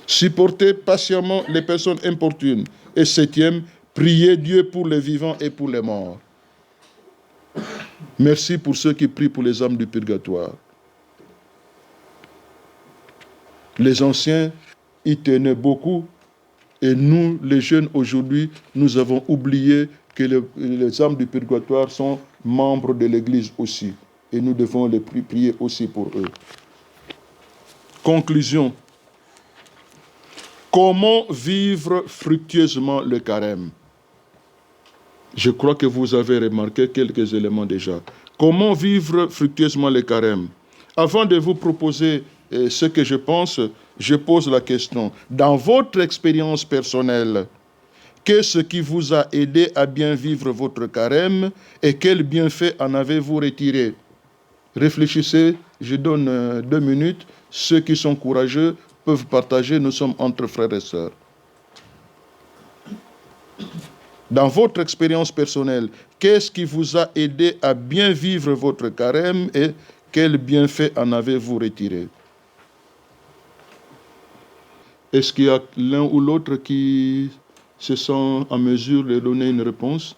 Supporter patiemment les personnes importunes. Et 7e, prier Dieu pour les vivants et pour les morts. Merci pour ceux qui prient pour les âmes du purgatoire. Les anciens y tenaient beaucoup. Et nous, les jeunes, aujourd'hui, nous avons oublié que les âmes du purgatoire sont membres de l'Église aussi. Et nous devons les prier aussi pour eux. Conclusion. Comment vivre fructueusement le carême? Je crois que vous avez remarqué quelques éléments déjà. Comment vivre fructueusement le carême? Avant de vous proposer ce que je pense, je pose la question. Dans votre expérience personnelle, qu'est-ce qui vous a aidé à bien vivre votre carême et quels bienfaits en avez-vous retiré? Réfléchissez, je donne 2 minutes. Ceux qui sont courageux peuvent partager, nous sommes entre frères et sœurs. Dans votre expérience personnelle, qu'est-ce qui vous a aidé à bien vivre votre carême et quels bienfaits en avez-vous retiré? Est-ce qu'il y a l'un ou l'autre qui se sent en mesure de donner une réponse?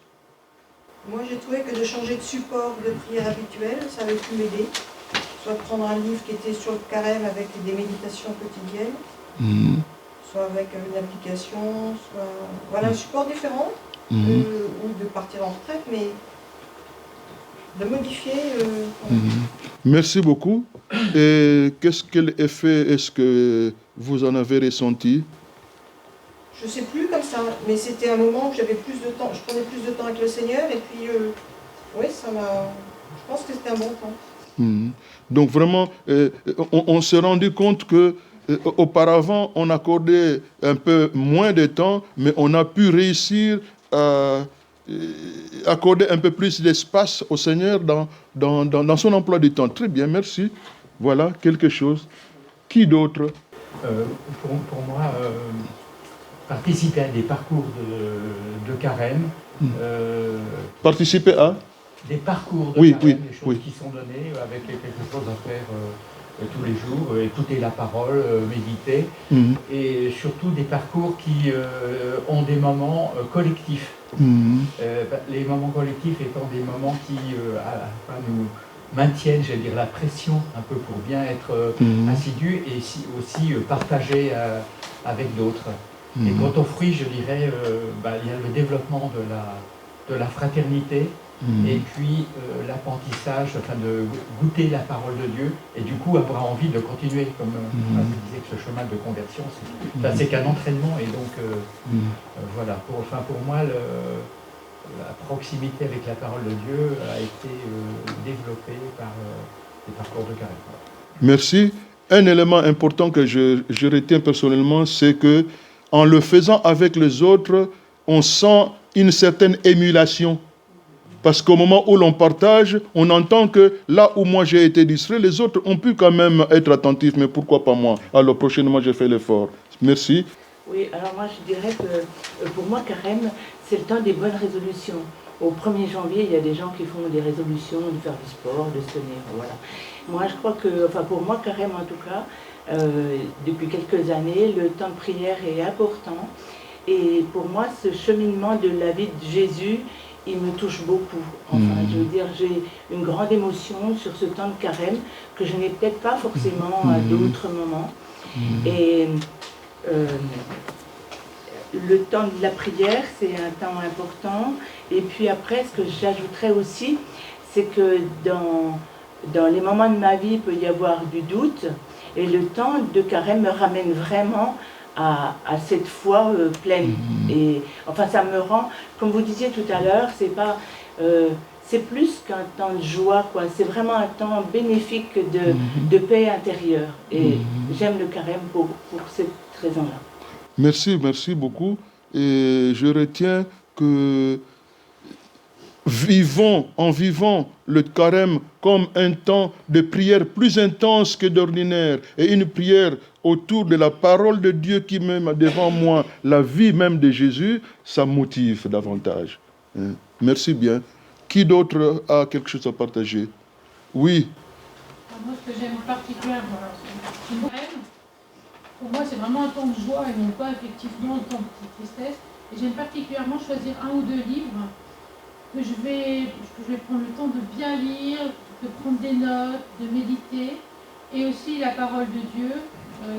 Moi, j'ai trouvé que de changer de support de prière habituel, ça avait pu m'aider. Soit de prendre un livre qui était sur le carême avec des méditations quotidiennes, soit avec une application, soit... Voilà, un support différent, ou de partir en retraite, mais de modifier... Merci beaucoup. Et quel effet est-ce que vous en avez ressenti? Je ne sais plus comme ça, mais c'était un moment où j'avais plus de temps, je prenais plus de temps avec le Seigneur, et puis, oui, ça m'a... Je pense que c'était un bon temps. Donc vraiment, on s'est rendu compte que auparavant, on accordait un peu moins de temps, mais on a pu réussir à accorder un peu plus d'espace au Seigneur dans son emploi du temps. Très bien, merci. Voilà, quelque chose. Qui d'autre? Pour moi, participer à des parcours de carême. Participer à des parcours de carême, des choses qui sont données avec quelque chose à faire tous les jours, écouter la parole, méditer, et surtout des parcours qui ont des moments collectifs. Les moments collectifs étant des moments qui nous maintiennent, j'allais dire, la pression un peu pour bien être assidus et aussi partagés avec d'autres. Et quant aux fruits, je dirais, il y a le développement de la fraternité, et puis l'apprentissage, de goûter la parole de Dieu, et du coup avoir envie de continuer, comme je disais que ce chemin de conversion, c'est qu'un entraînement, et donc voilà, pour moi, la proximité avec la parole de Dieu a été développée par les parcours de carême. Merci. Un élément important que je retiens personnellement, c'est que en le faisant avec les autres, on sent une certaine émulation. Parce qu'au moment où l'on partage, on entend que là où moi j'ai été distrait, les autres ont pu quand même être attentifs, mais pourquoi pas moi? Alors prochainement, je fais l'effort. Merci. Oui, alors moi je dirais que pour moi, carême, c'est le temps des bonnes résolutions. Au 1er janvier, il y a des gens qui font des résolutions de faire du sport, de se tenir, voilà. Moi je crois que, pour moi, carême en tout cas, depuis quelques années, le temps de prière est important. Et pour moi, ce cheminement de la vie de Jésus, il me touche beaucoup. Je veux dire, j'ai une grande émotion sur ce temps de carême que je n'ai peut-être pas forcément à d'autres moments. Et le temps de la prière, c'est un temps important. Et puis après, ce que j'ajouterais aussi, c'est que dans les moments de ma vie, il peut y avoir du doute. Et le temps de carême me ramène vraiment à cette foi pleine. Et ça me rend, comme vous disiez tout à l'heure, c'est plus qu'un temps de joie, quoi. C'est vraiment un temps bénéfique de paix intérieure. Et j'aime le carême pour cette raison-là. Merci beaucoup. Et je retiens que en vivant le carême comme un temps de prière plus intense que d'ordinaire, et une prière autour de la parole de Dieu qui met devant moi la vie même de Jésus, ça motive davantage. Merci bien. Qui d'autre a quelque chose à partager? Oui. Moi, ce que j'aime particulièrement, pour moi, c'est vraiment un temps de joie et non pas effectivement un temps de tristesse. Et j'aime particulièrement choisir un ou deux livres que je vais prendre le temps de bien lire, de prendre des notes, de méditer, et aussi la parole de Dieu,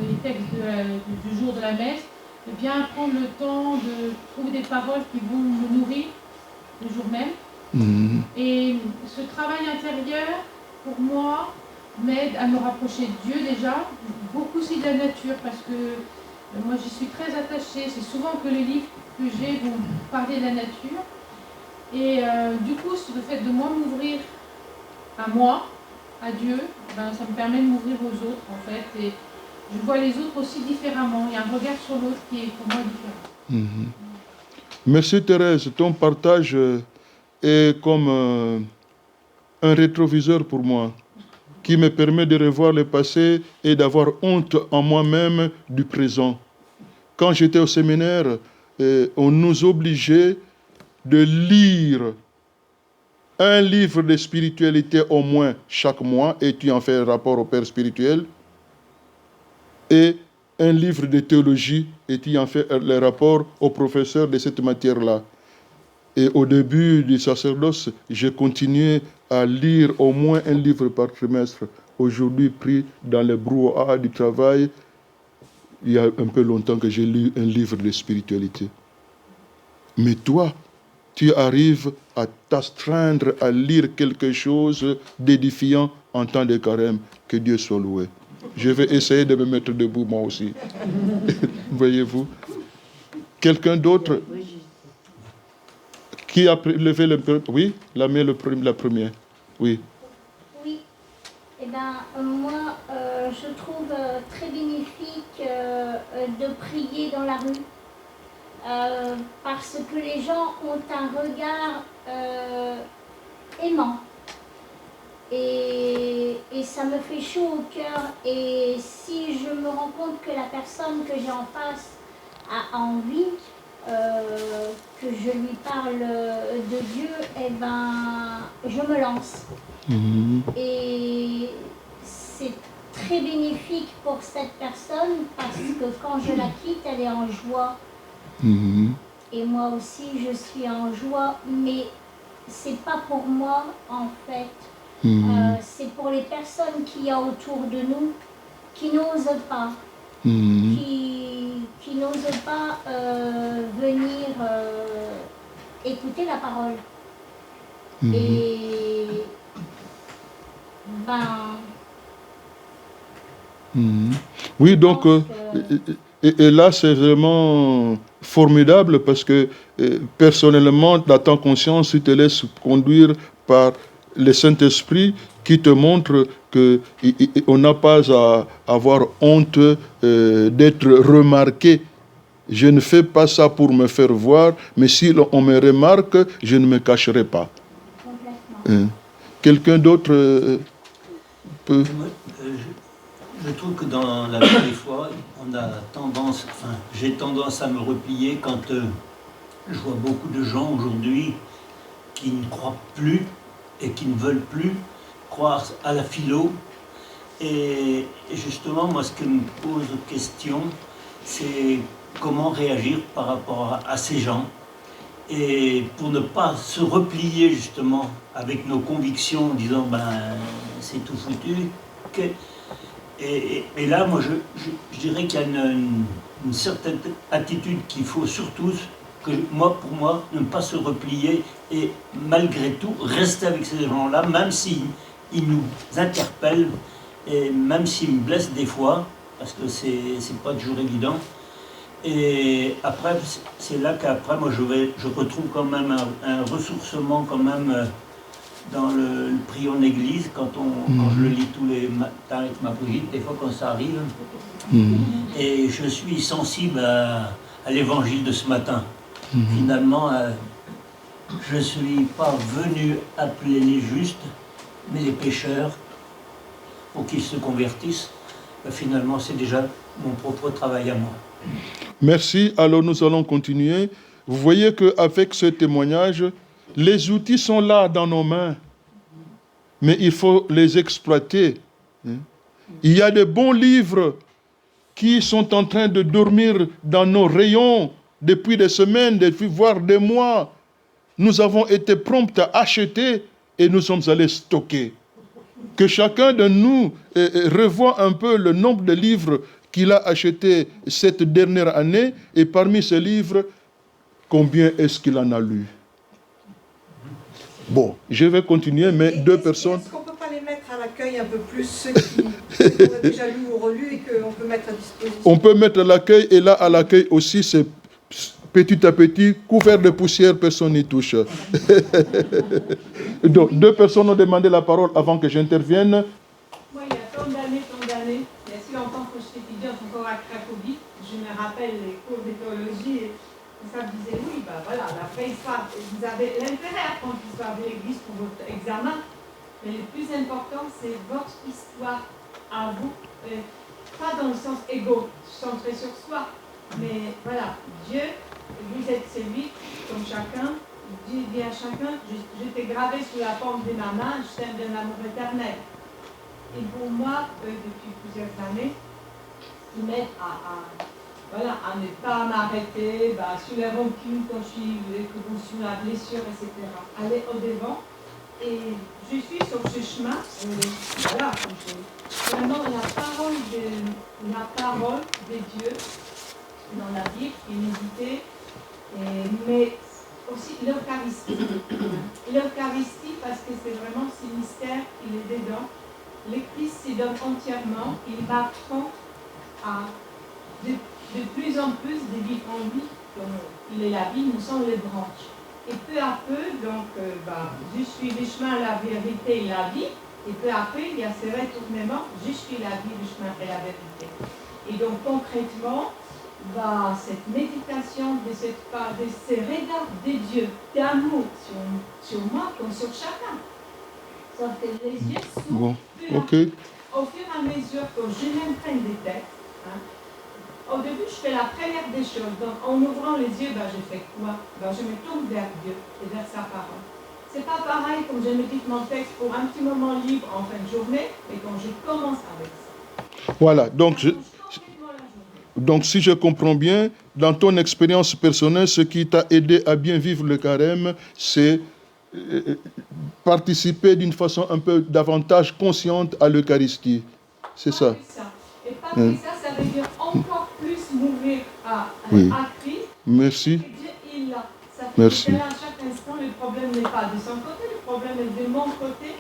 les textes du jour de la messe, de bien prendre le temps de trouver des paroles qui vont me nourrir le jour même. Et ce travail intérieur, pour moi, m'aide à me rapprocher de Dieu déjà, beaucoup aussi de la nature, parce que moi j'y suis très attachée. C'est souvent que les livres que j'ai vont parler de la nature. Et du coup, le fait de moi m'ouvrir à moi, à Dieu, ça me permet de m'ouvrir aux autres en fait. Et je vois les autres aussi différemment. Il y a un regard sur l'autre qui est pour moi différent. Merci Thérèse, ton partage est comme un rétroviseur pour moi, qui me permet de revoir le passé et d'avoir honte en moi-même du présent. Quand j'étais au séminaire, on nous obligeait de lire un livre de spiritualité au moins chaque mois, et tu en fais un rapport au père spirituel, et un livre de théologie, et tu en fais le rapport au professeur de cette matière-là. Et au début du sacerdoce, j'ai continué à lire au moins un livre par trimestre. Aujourd'hui, pris dans le brouhaha du travail, il y a un peu longtemps que j'ai lu un livre de spiritualité. Mais toi, tu arrives à t'astreindre à lire quelque chose d'édifiant en temps de carême. Que Dieu soit loué. Je vais essayer de me mettre debout moi aussi. Voyez-vous? Quelqu'un d'autre qui a levé le... Oui, la première. Oui. Oui. Eh bien, moi, je trouve très bénéfique de prier dans la rue. Parce que les gens ont un regard aimant. Et ça me fait chaud au cœur. Et si je me rends compte que la personne que j'ai en face a envie que je lui parle de Dieu, eh ben, je me lance. Et c'est très bénéfique pour cette personne parce que quand je la quitte, elle est en joie. Et moi aussi, je suis en joie, mais c'est pas pour moi en fait. C'est pour les personnes qu'il y a autour de nous qui n'osent pas, qui n'osent pas venir écouter la parole. Et ben. Oui, donc. Et là, c'est vraiment formidable parce que personnellement, dans ta conscience, tu te laisses conduire par le Saint-Esprit qui te montre qu'on n'a pas à avoir honte d'être remarqué. Je ne fais pas ça pour me faire voir, mais si on me remarque, je ne me cacherai pas. Quelqu'un d'autre peut... Je trouve que dans la vie, des fois, j'ai tendance à me replier quand je vois beaucoup de gens aujourd'hui qui ne croient plus et qui ne veulent plus croire à la philo. Et justement, moi, ce qui me pose question, c'est comment réagir par rapport à ces gens. Et pour ne pas se replier justement avec nos convictions en disant c'est tout foutu. Et là, moi, je dirais qu'il y a une certaine attitude qu'il faut surtout, pour moi, ne pas se replier et malgré tout, rester avec ces gens-là, même s'ils nous interpellent et même s'ils me blessent des fois, parce que c'est pas toujours évident. Et après, c'est là qu'après, moi, je retrouve quand même un ressourcement quand même dans le prier en église, quand je le lis tous les matins avec ma Brigitte, des fois quand ça arrive. Et je suis sensible à l'évangile de ce matin. Finalement, je ne suis pas venu appeler les justes, mais les pécheurs, pour qu'ils se convertissent. Finalement, c'est déjà mon propre travail à moi. Merci. Alors nous allons continuer. Vous voyez qu'avec ce témoignage, les outils sont là dans nos mains, mais il faut les exploiter. Il y a de bons livres qui sont en train de dormir dans nos rayons depuis des semaines, voire des mois. Nous avons été prompts à acheter et nous sommes allés stocker. Que chacun de nous revoie un peu le nombre de livres qu'il a achetés cette dernière année, et parmi ces livres, combien est-ce qu'il en a lu? Bon, je vais continuer, mais deux personnes... Est-ce qu'on ne peut pas les mettre à l'accueil un peu plus, ceux qui ont déjà lu ou relu et qu'on peut mettre à disposition? On peut mettre à l'accueil, et là, à l'accueil aussi, c'est petit à petit, couvert de poussière, personne n'y touche. Donc, deux personnes ont demandé la parole avant que j'intervienne. Moi, il y a tant d'années, il y a si longtemps que je suis étudiante encore à Cracovie, je me rappelle les cours de théologie, et ça me disait, oui, voilà, la vraie histoire, vous avez l'intérêt à apprendre l'histoire de l'Église pour votre examen, mais le plus important, c'est votre histoire à vous, pas dans le sens égo, centré sur soi, mais voilà, Dieu, vous êtes celui, comme chacun, dis à chacun, je t'ai gravé sous la paume de ma main, je t'aime d'un amour éternel. Et pour moi, depuis plusieurs années, ils m'aident à ne pas m'arrêter sur les rancunes quand je suis sur la blessure, etc. Aller au-devant. Et je suis sur ce chemin, vraiment la parole de Dieu dans la Bible qui est méditée, mais aussi l'Eucharistie. L'Eucharistie parce que c'est vraiment ce mystère qu'il est dedans. Le Christ s'y donne entièrement, il m'apprend de plus en plus de vivre en lui, comme il est la vie, nous sommes les branches. Et peu à peu, donc, je suis le chemin, la vérité et la vie. Et peu à peu, il y a ce retournement, je suis la vie, le chemin et la vérité. Et donc, concrètement, cette méditation de ce regard de Dieu, d'amour sur moi comme sur chacun. Sauf que les yeux s'ouvrent au fur et à mesure que je m'imprègne des textes. Au début, je fais la première des choses. Donc, en ouvrant les yeux, je fais quoi? Je me tourne vers Dieu et vers sa parole. C'est pas pareil comme je médite mon texte pour un petit moment libre en fin de journée, mais quand je commence avec ça. Voilà, donc si je comprends bien, dans ton expérience personnelle, ce qui t'a aidé à bien vivre le carême, c'est participer d'une façon un peu davantage consciente à l'Eucharistie. C'est ça. Et pas que ça veut dire encore plus m'ouvrir à Christ. Merci. Dieu, il l'a. Merci. À chaque instant, le problème n'est pas de son côté, le problème est de mon côté.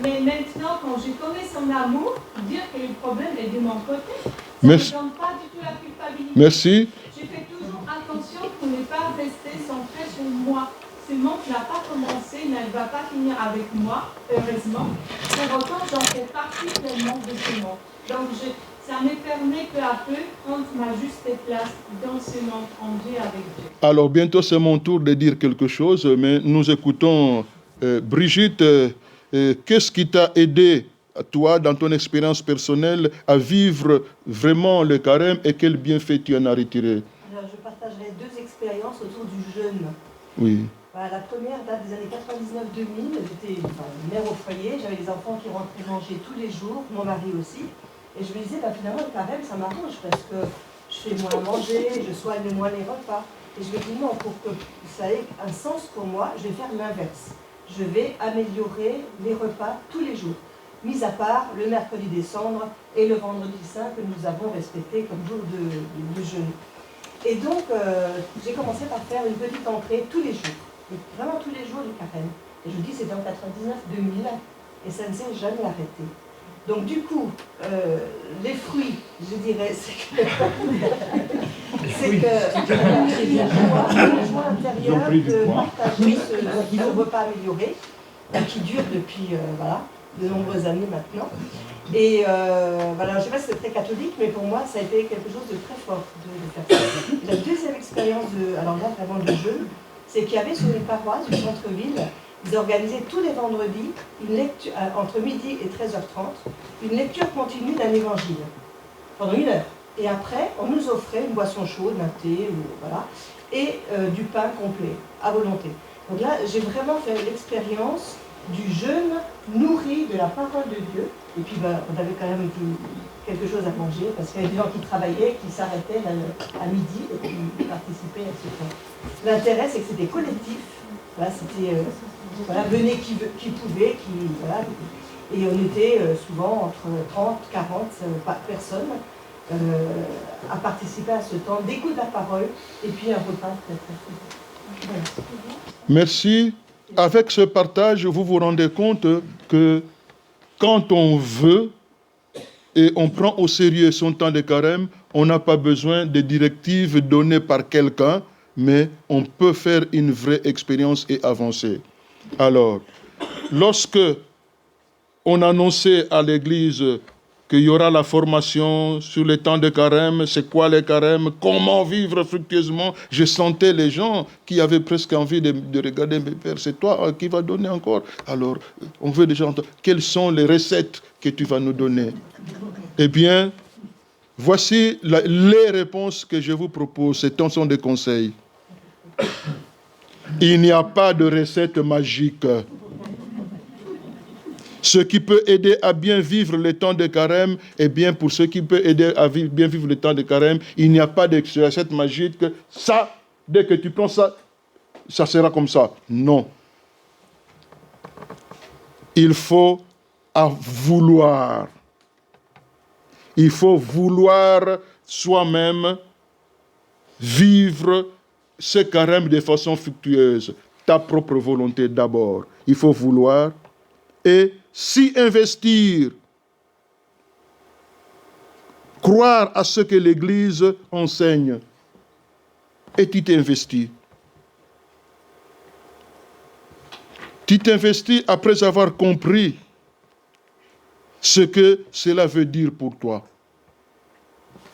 Mais maintenant, quand je connais son amour, dire que le problème est de mon côté, ça ne donne pas du tout la culpabilité. Merci. Je fais toujours attention pour ne pas rester centré sur moi. Ce monde n'a pas commencé, il ne va pas finir avec moi, heureusement. Pour autant, j'en fais partie pleinement de ce monde. Donc, ça me permet peu à peu prendre ma juste place dans ce monde en Dieu avec Dieu. Alors, bientôt, c'est mon tour de dire quelque chose, mais nous écoutons Brigitte. Qu'est-ce qui t'a aidé, toi, dans ton expérience personnelle, à vivre vraiment le carême et quel bienfait tu en as retiré? Alors, je partagerai deux expériences autour du jeûne. Oui. La première date des années 99-2000. J'étais mère au foyer, j'avais des enfants qui rentraient manger tous les jours, mon mari aussi. Et je me disais, finalement, le carême, ça m'arrange parce que je fais moins à manger, je soigne moins les repas. Et je me dis, non, pour que ça ait un sens pour moi, je vais faire l'inverse. Je vais améliorer les repas tous les jours, mis à part le mercredi des cendres et le vendredi saint que nous avons respecté comme jour de jeûne. Et donc, j'ai commencé par faire une petite entrée tous les jours, vraiment tous les jours du carême. Et je vous dis, c'était en 99-2000, et ça ne s'est jamais arrêté. Donc du coup, les fruits, je dirais, c'est que une joie intérieure de partager ce repas amélioré, qui dure depuis de nombreuses années maintenant. Et je ne sais pas si c'est très catholique, mais pour moi, ça a été quelque chose de très fort de faire ça. La deuxième expérience, vraiment de jeûne, c'est qu'il y avait sur une paroisse du centre-ville, ils organisaient tous les vendredis, une lecture, entre midi et 13h30, une lecture continue d'un évangile, pendant 1 heure. Et après, on nous offrait une boisson chaude, un thé, et du pain complet, à volonté. Donc là, j'ai vraiment fait l'expérience du jeûne nourri de la parole de Dieu. Et puis, on avait quand même quelque chose à manger, parce qu'il y avait des gens qui travaillaient, qui s'arrêtaient à midi et qui participaient à ce temps. L'intérêt, c'est que c'était collectif. C'était... venez qui pouvait, et on était souvent entre 30, 40 personnes à participer à ce temps d'écoute de la parole et puis un repas très très voilà. Merci. Avec ce partage, vous vous rendez compte que quand on veut et on prend au sérieux son temps de carême, on n'a pas besoin de directives données par quelqu'un, mais on peut faire une vraie expérience et avancer. Alors, lorsque on annonçait à l'église qu'il y aura la formation sur les temps de carême, c'est quoi les carèmes, comment vivre fructueusement, je sentais les gens qui avaient presque envie de regarder, mais Père, c'est toi qui va donner encore. Alors, on veut déjà entendre, quelles sont les recettes que tu vas nous donner? Eh bien, voici les réponses que je vous propose, c'est un son de conseils. Il n'y a pas de recette magique. Ce qui peut aider à bien vivre le temps de carême, eh bien, pour ce qui peut aider à bien vivre le temps de carême, il n'y a pas de recette magique. Ça, dès que tu prends ça, ça sera comme ça. Non. Il faut vouloir. Il faut vouloir soi-même vivre ce carême de façon fructueuse. Ta propre volonté d'abord. Il faut vouloir et s'y investir. Croire à ce que l'Église enseigne. Et tu t'investis. Tu t'investis après avoir compris ce que cela veut dire pour toi.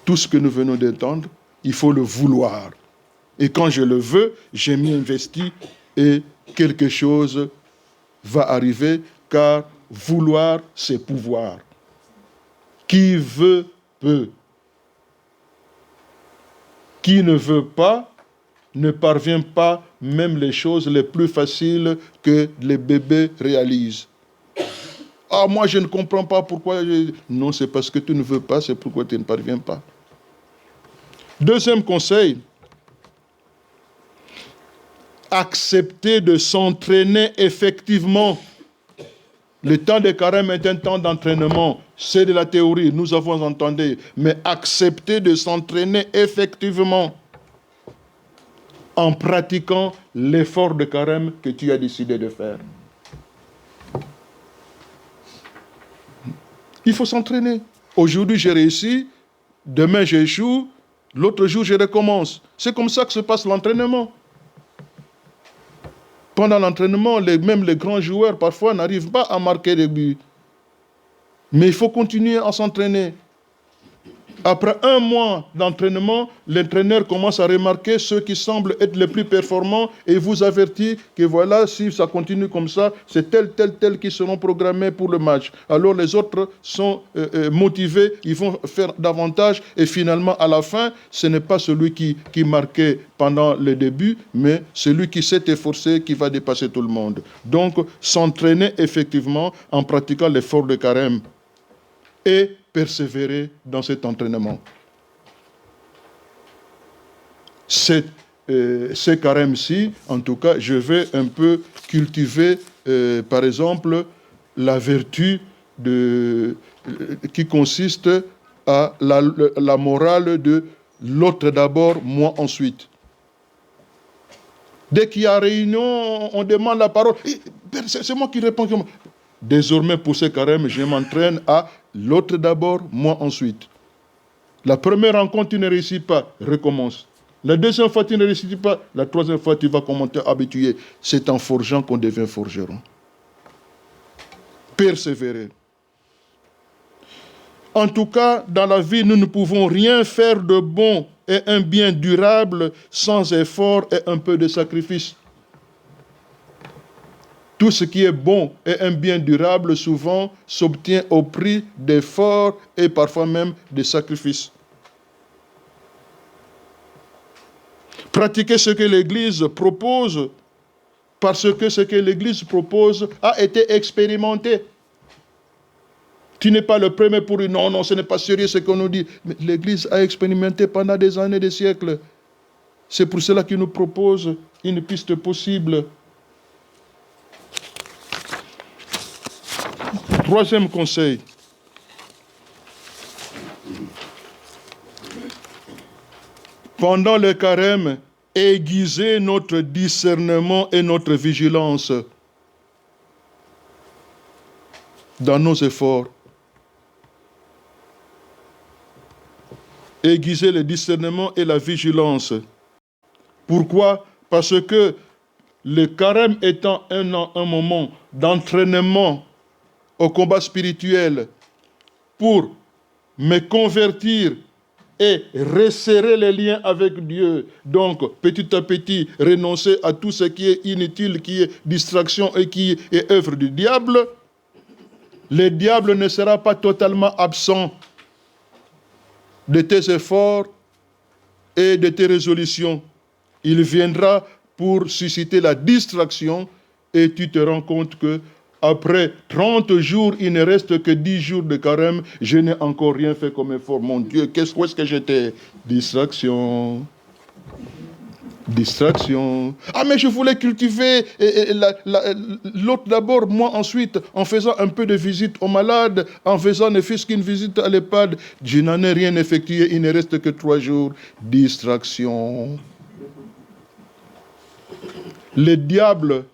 Tout ce que nous venons d'entendre, il faut le vouloir. Et quand je le veux, je m'y investis et quelque chose va arriver, car vouloir, c'est pouvoir. Qui veut, peut. Qui ne veut pas, ne parvient pas même les choses les plus faciles que les bébés réalisent. Ah, moi je ne comprends pas pourquoi. Non, c'est parce que tu ne veux pas, c'est pourquoi tu ne parviens pas. Deuxième conseil, accepter de s'entraîner effectivement. Le temps de carême est un temps d'entraînement. C'est de la théorie, nous avons entendu. Mais accepter de s'entraîner effectivement en pratiquant l'effort de carême que tu as décidé de faire. Il faut s'entraîner. Aujourd'hui, j'ai réussi. Demain, j'échoue. L'autre jour, je recommence. C'est comme ça que se passe l'entraînement. Pendant l'entraînement, même les grands joueurs, parfois, n'arrivent pas à marquer des buts. Mais il faut continuer à s'entraîner. Après un mois d'entraînement, l'entraîneur commence à remarquer ceux qui semblent être les plus performants et vous avertit que voilà, si ça continue comme ça, c'est tel qui seront programmés pour le match. Alors les autres sont motivés, ils vont faire davantage et finalement, à la fin, ce n'est pas celui qui marquait pendant le début, mais celui qui s'est efforcé qui va dépasser tout le monde. Donc, s'entraîner effectivement en pratiquant l'effort de carême et persévérer dans cet entraînement. Ces carèmes-ci, en tout cas, je vais un peu cultiver, par exemple, la vertu qui consiste à la morale de l'autre d'abord, moi ensuite. Dès qu'il y a réunion, on demande la parole. C'est moi qui réponds. Désormais, pour ce carême, je m'entraîne à l'autre d'abord, moi ensuite. La première rencontre, tu ne réussis pas, recommence. La deuxième fois, tu ne réussis pas, la troisième fois, tu vas commencer à habituer. C'est en forgeant qu'on devient forgeron. Persévérer. En tout cas, dans la vie, nous ne pouvons rien faire de bon et un bien durable sans effort et un peu de sacrifice. Tout ce qui est bon et un bien durable, souvent, s'obtient au prix d'efforts et parfois même de sacrifices. Pratiquer ce que l'Église propose, parce que ce que l'Église propose a été expérimenté. Tu n'es pas le premier pour dire non, ce n'est pas sérieux ce qu'on nous dit. Mais l'Église a expérimenté pendant des années, des siècles. C'est pour cela qu'il nous propose une piste possible. Troisième conseil. Pendant le carême, aiguiser notre discernement et notre vigilance dans nos efforts. Aiguiser le discernement et la vigilance. Pourquoi? Parce que le carême étant un moment d'entraînement au combat spirituel pour me convertir et resserrer les liens avec Dieu. Donc, petit à petit, renoncer à tout ce qui est inutile, qui est distraction et qui est œuvre du diable. Le diable ne sera pas totalement absent de tes efforts et de tes résolutions. Il viendra pour susciter la distraction et tu te rends compte que après 30 jours, il ne reste que 10 jours de carême, je n'ai encore rien fait comme effort. Mon Dieu, où est-ce que j'étais? Distraction. Distraction. Ah, mais je voulais cultiver l'autre d'abord, moi ensuite, en faisant un peu de visite aux malades, en faisant ne fût-ce qu'une visite à l'EHPAD. Je n'en ai rien effectué, il ne reste que 3 jours. Distraction. Le diable,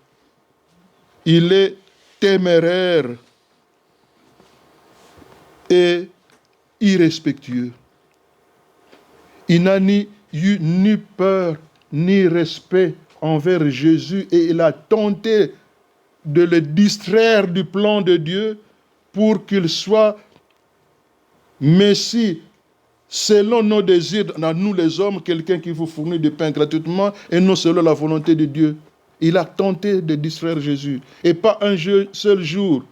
il est téméraire et irrespectueux. Il n'a eu ni peur ni respect envers Jésus et il a tenté de le distraire du plan de Dieu pour qu'il soit Messie selon nos désirs, dans nous les hommes, quelqu'un qui vous fournit du pain gratuitement et non selon la volonté de Dieu. Il a tenté de distraire Jésus. Et pas un seul jour.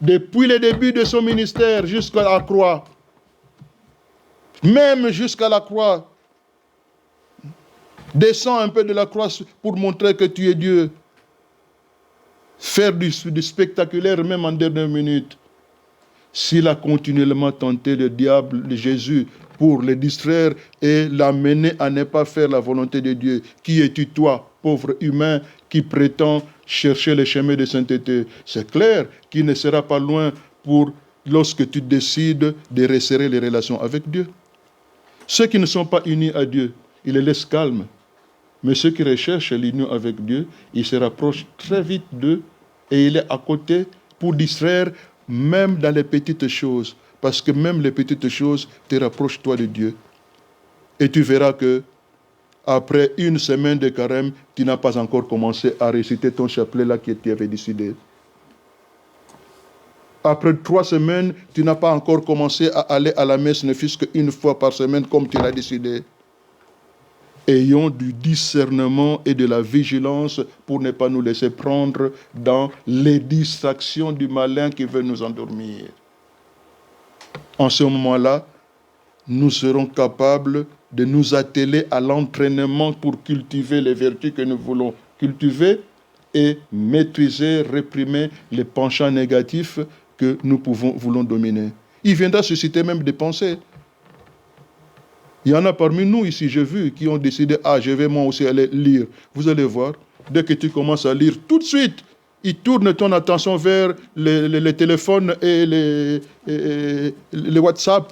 Depuis le début de son ministère jusqu'à la croix. Même jusqu'à la croix. Descends un peu de la croix pour montrer que tu es Dieu. Faire du spectaculaire même en dernière minute. S'il a continuellement tenté le diable, le Jésus, pour le distraire et l'amener à ne pas faire la volonté de Dieu. Qui es-tu, toi, pauvre humain, qui prétend chercher les chemins de sainteté? C'est clair qu'il ne sera pas loin pour lorsque tu décides de resserrer les relations avec Dieu. Ceux qui ne sont pas unis à Dieu, il les laisse calmes. Mais ceux qui recherchent l'union avec Dieu, il se rapproche très vite d'eux et il est à côté pour distraire même dans les petites choses. Parce que même les petites choses te rapprochent toi de Dieu. Et tu verras que après 1 semaine de carême, tu n'as pas encore commencé à réciter ton chapelet là que tu avais décidé. Après 3 semaines, tu n'as pas encore commencé à aller à la messe ne fût-ce qu'une fois par semaine comme tu l'as décidé. Ayons du discernement et de la vigilance pour ne pas nous laisser prendre dans les distractions du malin qui veut nous endormir. En ce moment-là, nous serons capables de nous atteler à l'entraînement pour cultiver les vertus que nous voulons cultiver et maîtriser, réprimer les penchants négatifs que nous voulons dominer. Il viendra susciter même des pensées. Il y en a parmi nous ici, j'ai vu, qui ont décidé, je vais moi aussi aller lire. Vous allez voir, dès que tu commences à lire, tout de suite, il tourne ton attention vers les téléphones et les WhatsApp.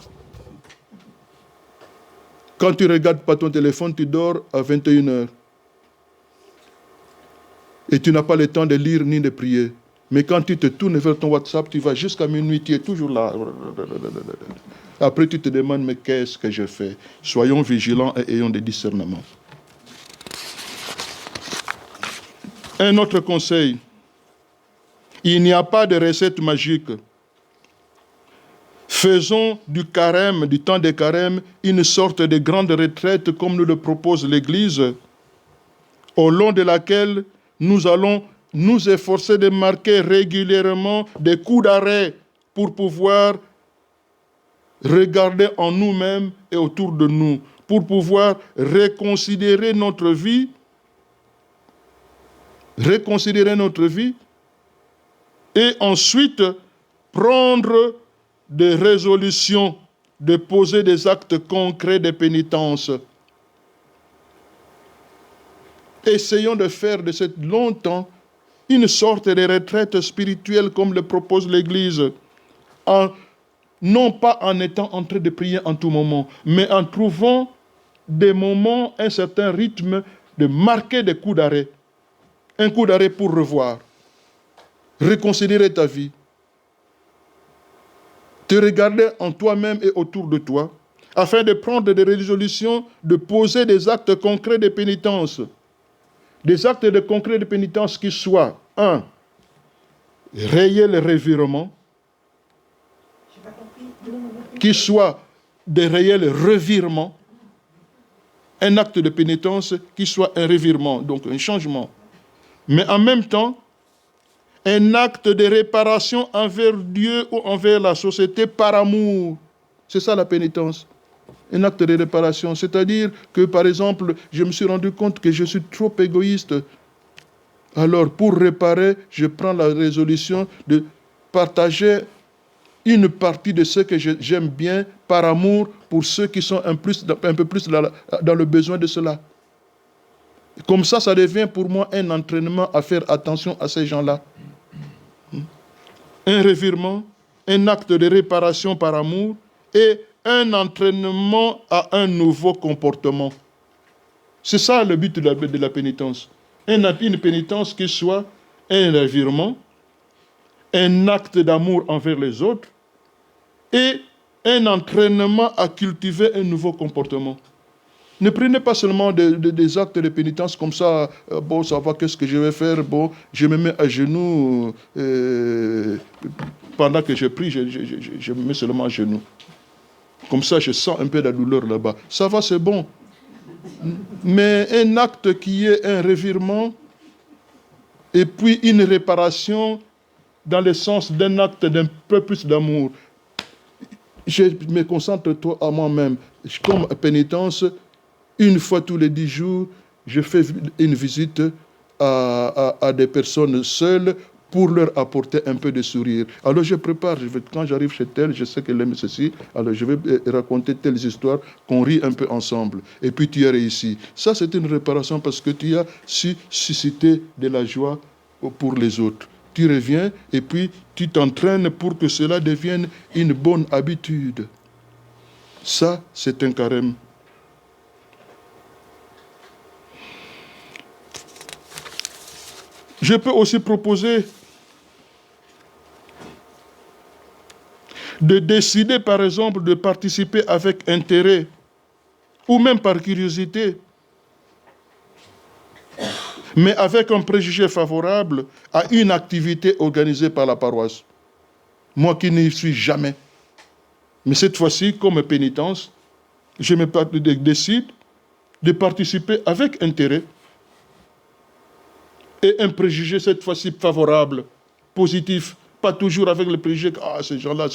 Quand tu ne regardes pas ton téléphone, tu dors à 21h. Et tu n'as pas le temps de lire ni de prier. Mais quand tu te tournes vers ton WhatsApp, tu vas jusqu'à minuit, tu es toujours là. Après, tu te demandes, mais qu'est-ce que je fais? Soyons vigilants et ayons des discernements. Un autre conseil. Il n'y a pas de recette magique. Faisons du carême, du temps de carême, une sorte de grande retraite comme nous le propose l'Église, au long de laquelle nous allons nous efforcer de marquer régulièrement des coups d'arrêt pour pouvoir regarder en nous-mêmes et autour de nous, pour pouvoir reconsidérer notre vie, et ensuite prendre des résolutions, de poser des actes concrets de pénitence. Essayons de faire de cette longtemps une sorte de retraite spirituelle comme le propose l'Église, non pas en étant en train de prier en tout moment, mais en trouvant des moments, un certain rythme, de marquer des coups d'arrêt. Un coup d'arrêt pour revoir, reconsidérer ta vie, te regarder en toi-même et autour de toi, afin de prendre des résolutions, de poser des actes concrets de pénitence. Des actes concrets de pénitence qui soient, 1, rayer le revirement, qui soit des réels revirements, un acte de pénitence qui soit un revirement, donc un changement. Mais en même temps, un acte de réparation envers Dieu ou envers la société par amour. C'est ça la pénitence. Un acte de réparation, c'est-à-dire que, par exemple, je me suis rendu compte que je suis trop égoïste. Alors, pour réparer, je prends la résolution de partager une partie de ce que j'aime bien par amour pour ceux qui sont un peu plus dans le besoin de cela. Comme ça devient pour moi un entraînement à faire attention à ces gens-là. Un revirement, un acte de réparation par amour et un entraînement à un nouveau comportement. C'est ça le but de la pénitence. Une pénitence qui soit un revirement, un acte d'amour envers les autres et un entraînement à cultiver un nouveau comportement. Ne prenez pas seulement des actes de pénitence comme ça, bon, ça va, qu'est-ce que je vais faire, bon, je me mets à genoux, pendant que je prie, je me mets seulement à genoux. Comme ça, je sens un peu la douleur là-bas. Ça va, c'est bon. Mais un acte qui est un revirement et puis une réparation dans le sens d'un acte d'un peu plus d'amour. Je me concentre toi à moi-même. Comme pénitence, une fois tous les 10 jours, je fais une visite à des personnes seules pour leur apporter un peu de sourire. Alors je prépare, quand j'arrive chez elle, je sais qu'elle aime ceci, alors je vais raconter telles histoires, qu'on rit un peu ensemble. Et puis tu as réussi. Ça, c'est une réparation parce que tu as su susciter de la joie pour les autres. Tu reviens et puis tu t'entraînes pour que cela devienne une bonne habitude. Ça, c'est un carême. Je peux aussi proposer de décider, par exemple, de participer avec intérêt ou même par curiosité, mais avec un préjugé favorable à une activité organisée par la paroisse. Moi qui n'y suis jamais. Mais cette fois-ci, comme pénitence, je décide de participer avec intérêt et un préjugé cette fois-ci favorable, positif, pas toujours avec le préjugé que ces gens-là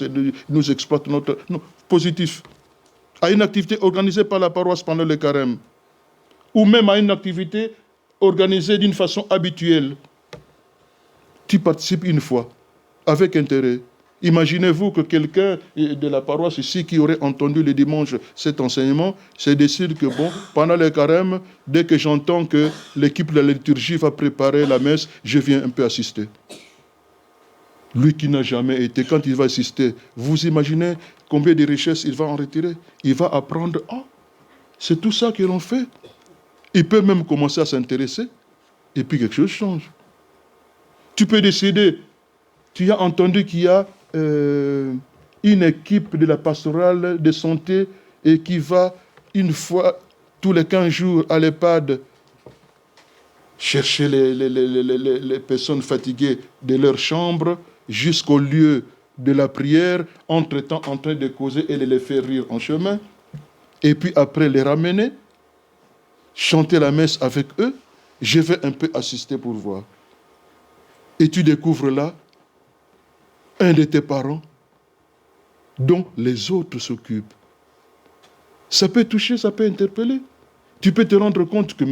nous exploitent notre... Non, positif. À une activité organisée par la paroisse pendant le carême, ou même à une activité organisée d'une façon habituelle. Tu participes une fois, avec intérêt. Imaginez-vous que quelqu'un de la paroisse ici qui aurait entendu le dimanche cet enseignement, se décide que bon, pendant le carême, dès que j'entends que l'équipe de la liturgie va préparer la messe, je viens un peu assister. Lui qui n'a jamais été, quand il va assister, vous imaginez combien de richesses il va en retirer? Il va apprendre, c'est tout ça que l'on fait. Il peut même commencer à s'intéresser, et puis quelque chose change. Tu peux décider, tu as entendu qu'il y a une équipe de la pastorale de santé et qui va une fois tous les 15 jours à l'EHPAD chercher les personnes fatiguées de leur chambre jusqu'au lieu de la prière, entre-temps en train de causer et de les faire rire en chemin, et puis après les ramener, chanter la messe avec eux. Je vais un peu assister pour voir. Et tu découvres là un de tes parents dont les autres s'occupent. Ça peut toucher, ça peut interpeller. Tu peux te rendre compte que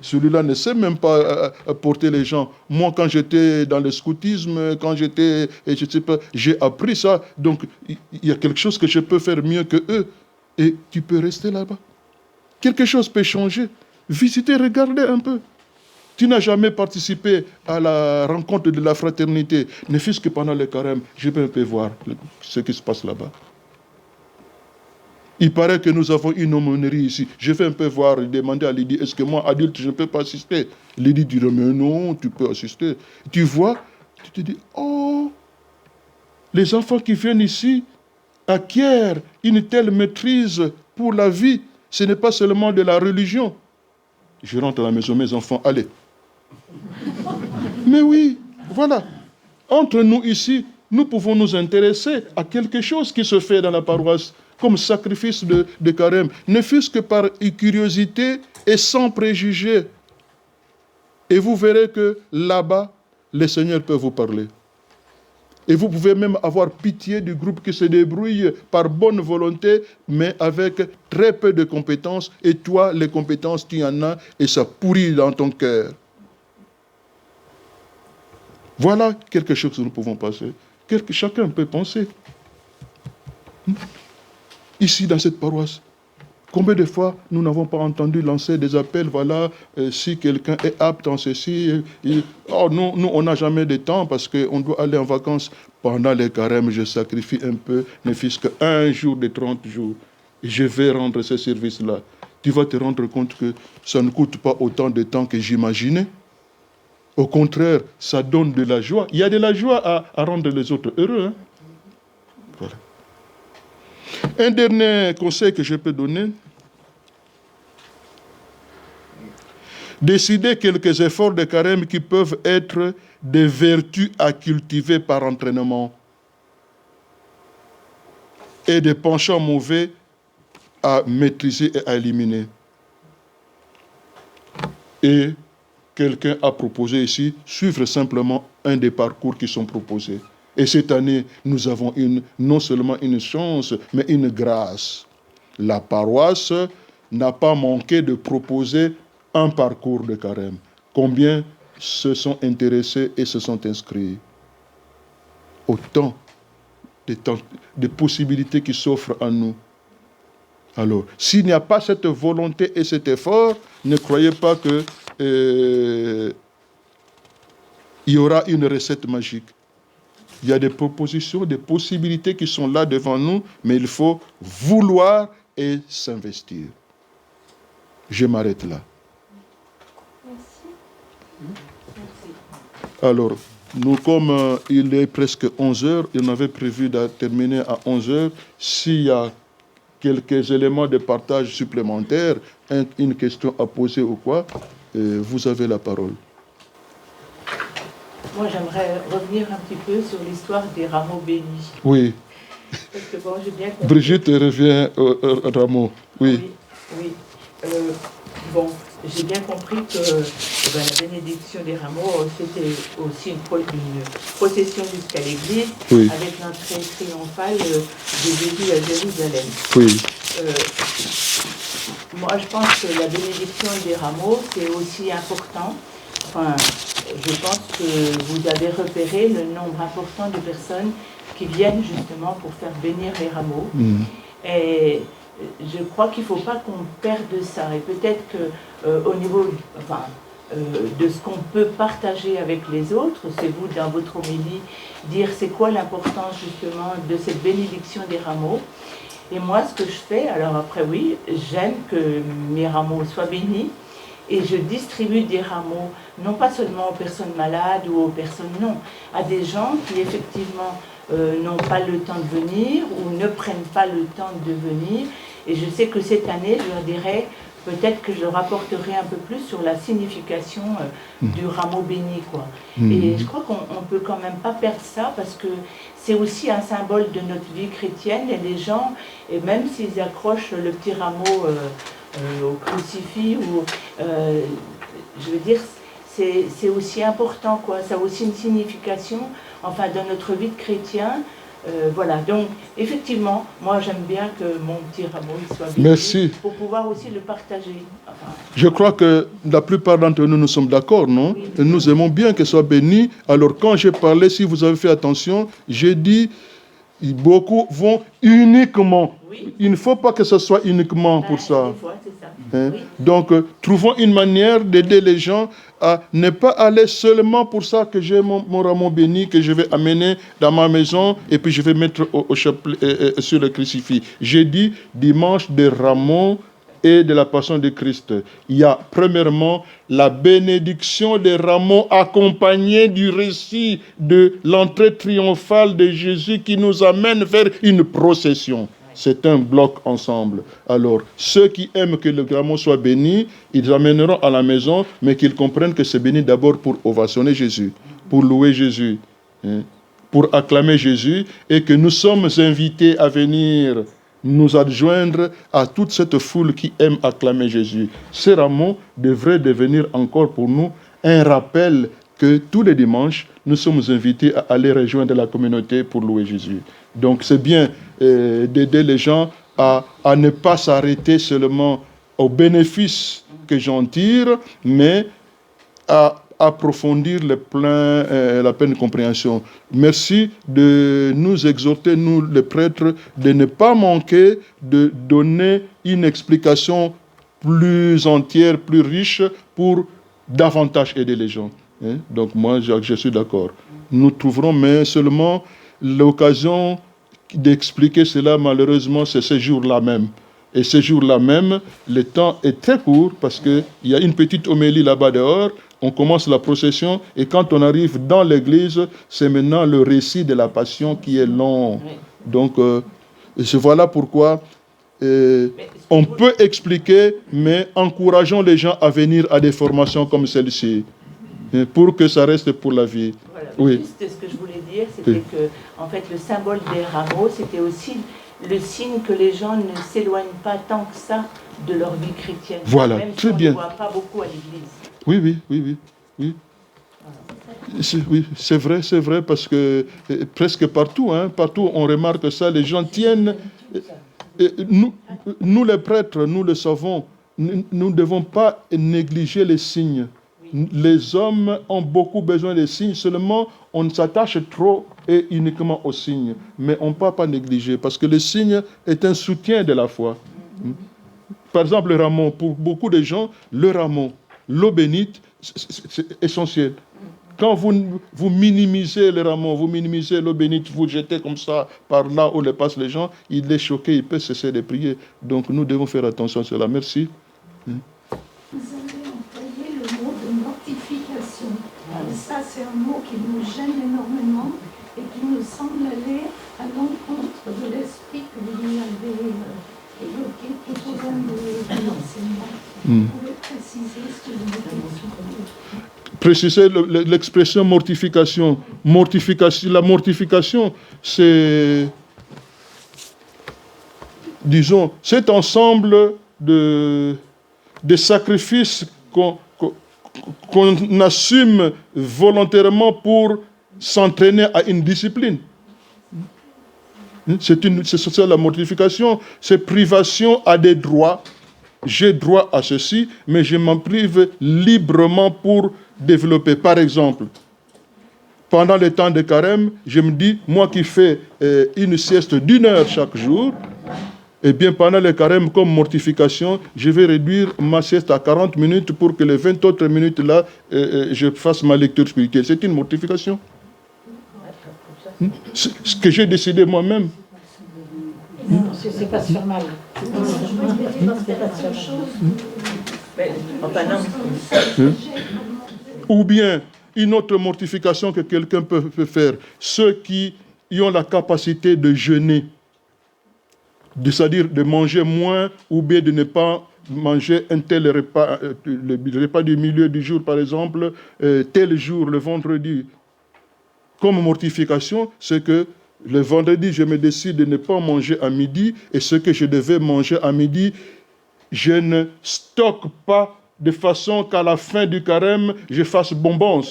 celui-là ne sait même pas porter les gens. Moi, quand j'étais dans le scoutisme, quand j'étais, je sais pas, j'ai appris ça. Donc, il y a quelque chose que je peux faire mieux que eux. Et tu peux rester là-bas. Quelque chose peut changer. Visitez, regardez un peu. Tu n'as jamais participé à la rencontre de la fraternité, ne fût-ce que pendant le carême. Je peux un peu voir ce qui se passe là-bas. Il paraît que nous avons une aumônerie ici. Je vais un peu voir, demander à Lydie, est-ce que moi, adulte, je ne peux pas assister? Lydie dit, mais non, tu peux assister. Tu vois, tu te dis, les enfants qui viennent ici acquièrent une telle maîtrise pour la vie. Ce n'est pas seulement de la religion. Je rentre à la maison, mes enfants, allez. Mais oui, voilà. Entre nous ici, nous pouvons nous intéresser à quelque chose qui se fait dans la paroisse comme sacrifice de carême, ne fût-ce que par curiosité et sans préjugés. Et vous verrez que là-bas, le Seigneur peut vous parler. Et vous pouvez même avoir pitié du groupe qui se débrouille par bonne volonté, mais avec très peu de compétences. Et toi, les compétences, tu en as et ça pourrit dans ton cœur. Voilà quelque chose que nous pouvons passer. Chacun peut penser. Ici, dans cette paroisse, combien de fois nous n'avons pas entendu lancer des appels, voilà, si quelqu'un est apte en ceci, nous, on n'a jamais de temps parce qu'on doit aller en vacances. Pendant les carêmes, je sacrifie un peu, ne fût-ce qu'un jour de 30 jours. Et je vais rendre ce service-là. Tu vas te rendre compte que ça ne coûte pas autant de temps que j'imaginais. Au contraire, ça donne de la joie. Il y a de la joie à rendre les autres heureux. Hein? Voilà. Un dernier conseil que je peux donner. Décidez quelques efforts de carême qui peuvent être des vertus à cultiver par entraînement et des penchants mauvais à maîtriser et à éliminer. Et quelqu'un a proposé ici, suivre simplement un des parcours qui sont proposés. Et cette année, nous avons non seulement une chance, mais une grâce. La paroisse n'a pas manqué de proposer un parcours de carême. Combien se sont intéressés et se sont inscrits? Autant de possibilités qui s'offrent à nous. Alors, s'il n'y a pas cette volonté et cet effort, ne croyez pas que il y aura une recette magique. Il y a des propositions, des possibilités qui sont là devant nous, mais il faut vouloir et s'investir. Je m'arrête là. Alors, nous, comme il est presque 11h, on avait prévu de terminer à 11h. S'il y a quelques éléments de partage supplémentaires, une question à poser ou quoi, vous avez la parole. Moi, j'aimerais revenir un petit peu sur l'histoire des rameaux bénis. Oui. Parce que bon, j'ai bien compris. Brigitte revient au rameau. Oui. Oui. Bon, j'ai bien compris que la bénédiction des rameaux, c'était aussi une procession jusqu'à l'église, oui, avec l'entrée triomphale de Jésus à Jérusalem. Oui. Moi, je pense que la bénédiction des rameaux, c'est aussi important. Enfin, je pense que vous avez repéré le nombre important de personnes qui viennent justement pour faire bénir les rameaux. Mmh. Et je crois qu'il ne faut pas qu'on perde ça. Et peut-être qu'au niveau de ce qu'on peut partager avec les autres, c'est vous, dans votre homélie, dire c'est quoi l'importance justement de cette bénédiction des rameaux. Et moi, ce que je fais, alors après oui, j'aime que mes rameaux soient bénis, et je distribue des rameaux, non pas seulement aux personnes malades ou aux personnes non, à des gens qui effectivement n'ont pas le temps de venir ou ne prennent pas le temps de venir. Et je sais que cette année, je leur dirai, peut-être que je leur apporterai un peu plus sur la signification du rameau béni, quoi. Et je crois qu'on ne peut quand même pas perdre ça, parce que c'est aussi un symbole de notre vie chrétienne, et les gens, et même s'ils accrochent le petit rameau au crucifix, ou je veux dire, c'est aussi important, quoi. Ça a aussi une signification, enfin, dans notre vie de chrétien. Voilà, donc effectivement, moi j'aime bien que mon petit rameau soit béni. Merci. Pour pouvoir aussi le partager. Enfin, je crois que la plupart d'entre nous sommes d'accord, non? Oui. Et nous aimons bien qu'elle soit bénie. Alors quand j'ai parlé, si vous avez fait attention, j'ai dit, beaucoup vont uniquement. Oui. Il ne faut pas que ce soit uniquement pour ça. Des fois, c'est ça. Hein? Oui. Donc, trouvons une manière d'aider les gens à ne pas aller seulement pour ça que j'ai mon rameau béni que je vais amener dans ma maison et puis je vais mettre au chapelet, sur le crucifix. J'ai dit dimanche des rameaux et de la passion de Christ. Il y a premièrement la bénédiction des rameaux accompagnée du récit de l'entrée triomphale de Jésus qui nous amène vers une procession. C'est un bloc ensemble. Alors, ceux qui aiment que le rameau soit béni, ils amèneront à la maison, mais qu'ils comprennent que c'est béni d'abord pour ovationner Jésus, pour louer Jésus, hein, pour acclamer Jésus, et que nous sommes invités à venir nous adjoindre à toute cette foule qui aime acclamer Jésus. Ces rameaux devraient devenir encore pour nous un rappel que tous les dimanches, nous sommes invités à aller rejoindre la communauté pour louer Jésus. Donc c'est bien d'aider les gens à ne pas s'arrêter seulement aux bénéfices que j'en tire, mais à approfondir la pleine compréhension. Merci de nous exhorter, nous les prêtres, de ne pas manquer de donner une explication plus entière, plus riche, pour davantage aider les gens. Donc moi, je suis d'accord. Nous trouverons, mais seulement l'occasion d'expliquer cela, malheureusement, c'est ce jour-là même. Et ce jour-là même, le temps est très court parce qu'il y a une petite homélie là-bas dehors, on commence la procession et quand on arrive dans l'église, c'est maintenant le récit de la passion qui est long. Donc, voilà pourquoi on peut expliquer, mais encourageons les gens à venir à des formations comme celle-ci, pour que ça reste pour la vie. Voilà. Oui. Juste ce que je voulais dire, c'était que, en fait, le symbole des rameaux, c'était aussi le signe que les gens ne s'éloignent pas tant que ça de leur vie chrétienne. Voilà, même très si on bien. ne voit pas beaucoup à l'église. Oui. C'est vrai, parce que presque partout, partout on remarque ça, les gens tiennent. Nous les prêtres, nous le savons, nous ne devons pas négliger les signes. Les hommes ont beaucoup besoin des signes, seulement on s'attache trop et uniquement aux signes. Mais on ne peut pas négliger, parce que le signe est un soutien de la foi. Par exemple, le rameau, pour beaucoup de gens, le rameau, l'eau bénite, c'est essentiel. Quand vous minimisez le rameau, vous minimisez l'eau bénite, vous jetez comme ça par là où passent les gens, il est choqué, il peut cesser de prier. Donc nous devons faire attention à cela. Merci. Vous avez employé le mot de mortification. Et ça, c'est un mot qui nous gêne énormément et qui nous semble aller à l'encontre de l'esprit que vous avez évoqué tout au long de l'enseignement. Vous pouvez préciser ce que vous dites? Préciser l'expression mortification. La mortification, c'est, disons, cet ensemble de sacrifices qu'on assume volontairement pour s'entraîner à une discipline. C'est ça la mortification, c'est privation à des droits. J'ai droit à ceci, mais je m'en prive librement pour développer. Par exemple, pendant le temps de carême, je me dis, moi qui fais une sieste d'1 heure chaque jour, eh bien pendant le carême, comme mortification, je vais réduire ma sieste à 40 minutes pour que les 20 autres minutes là, je fasse ma lecture spirituelle. C'est une mortification. C'est ce que j'ai décidé moi-même. Non, c'est pas sur mal. Ou bien, une autre mortification que quelqu'un peut faire, ceux qui ont la capacité de jeûner, c'est-à-dire de manger moins, ou bien de ne pas manger un tel repas, le repas du milieu du jour, par exemple, tel jour, le vendredi. Comme mortification, c'est que le vendredi, je me décide de ne pas manger à midi, et ce que je devais manger à midi, je ne stocke pas de façon qu'à la fin du carême, je fasse bonbons.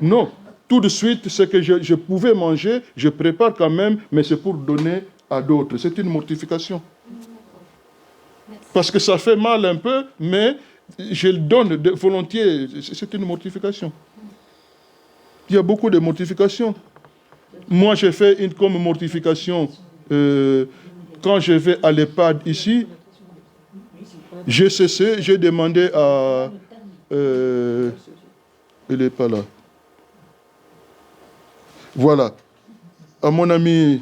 Non, tout de suite, ce que je pouvais manger, je prépare quand même, mais c'est pour donner à d'autres. C'est une mortification. Parce que ça fait mal un peu, mais je le donne volontiers. C'est une mortification. Il y a beaucoup de mortifications. Moi, j'ai fait une comme mortification quand je vais à l'EHPAD ici. J'ai cessé, j'ai demandé à... elle n'est pas là. Voilà. À mon ami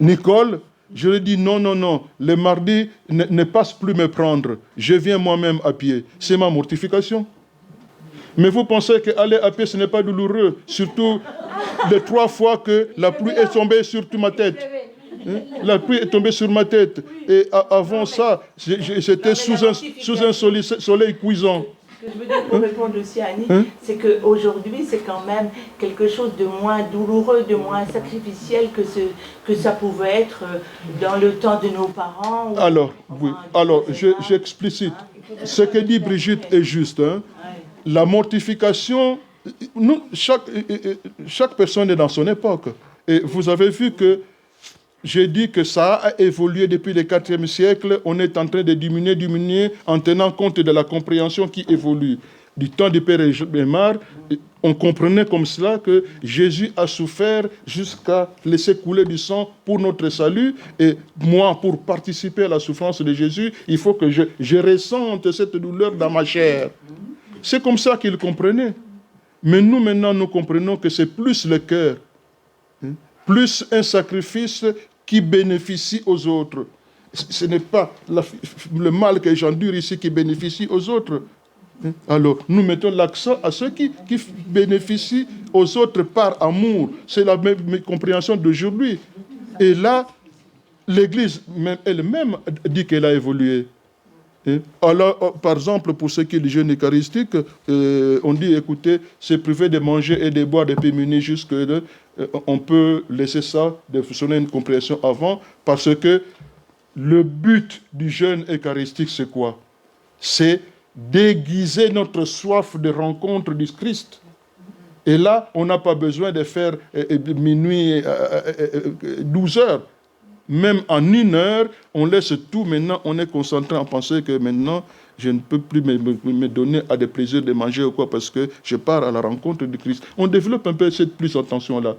Nicole, je lui ai dit non, le mardi, ne passe plus me prendre. Je viens moi-même à pied. C'est ma mortification. Mais vous pensez qu'aller à pied, ce n'est pas douloureux, surtout les 3 fois que la pluie est tombée sur ma tête. La pluie est tombée sur ma tête. Et avant ça, j'étais sous un soleil cuisant. Ce que je veux dire pour répondre aussi à Annie, c'est qu'aujourd'hui, c'est quand même quelque chose de moins douloureux, de moins sacrificiel que ça pouvait être dans le temps de nos parents. Alors, oui. Alors, j'explicite. ce que dit Brigitte est juste. Hein. La mortification, chaque personne est dans son époque. Et vous avez vu que j'ai dit que ça a évolué depuis le 4e siècle. On est en train de diminuer en tenant compte de la compréhension qui évolue. Du temps du Père Aymar, on comprenait comme cela que Jésus a souffert jusqu'à laisser couler du sang pour notre salut. Et moi, pour participer à la souffrance de Jésus, il faut que je ressente cette douleur dans ma chair. C'est comme ça qu'il comprenait. Mais nous, maintenant, nous comprenons que c'est plus le cœur, plus un sacrifice qui bénéficie aux autres. Ce n'est pas le mal que j'endure ici qui bénéficie aux autres. Alors, nous mettons l'accent à ceux qui bénéficient aux autres par amour. C'est la même compréhension d'aujourd'hui. Et là, l'Église elle-même dit qu'elle a évolué. Alors, par exemple, pour ce qui est du jeûne eucharistique, on dit, écoutez, c'est privé de manger et de boire depuis minuit jusque on peut laisser ça, de sonner une compréhension avant, parce que le but du jeûne eucharistique, c'est quoi? C'est déguiser notre soif de rencontre du Christ. Et là, on n'a pas besoin de faire minuit, 12 heures. Même en 1 heure, on laisse tout. Maintenant, on est concentré à penser que maintenant, je ne peux plus me donner à des plaisirs de manger ou quoi, parce que je pars à la rencontre du Christ. On développe un peu cette plus attention-là.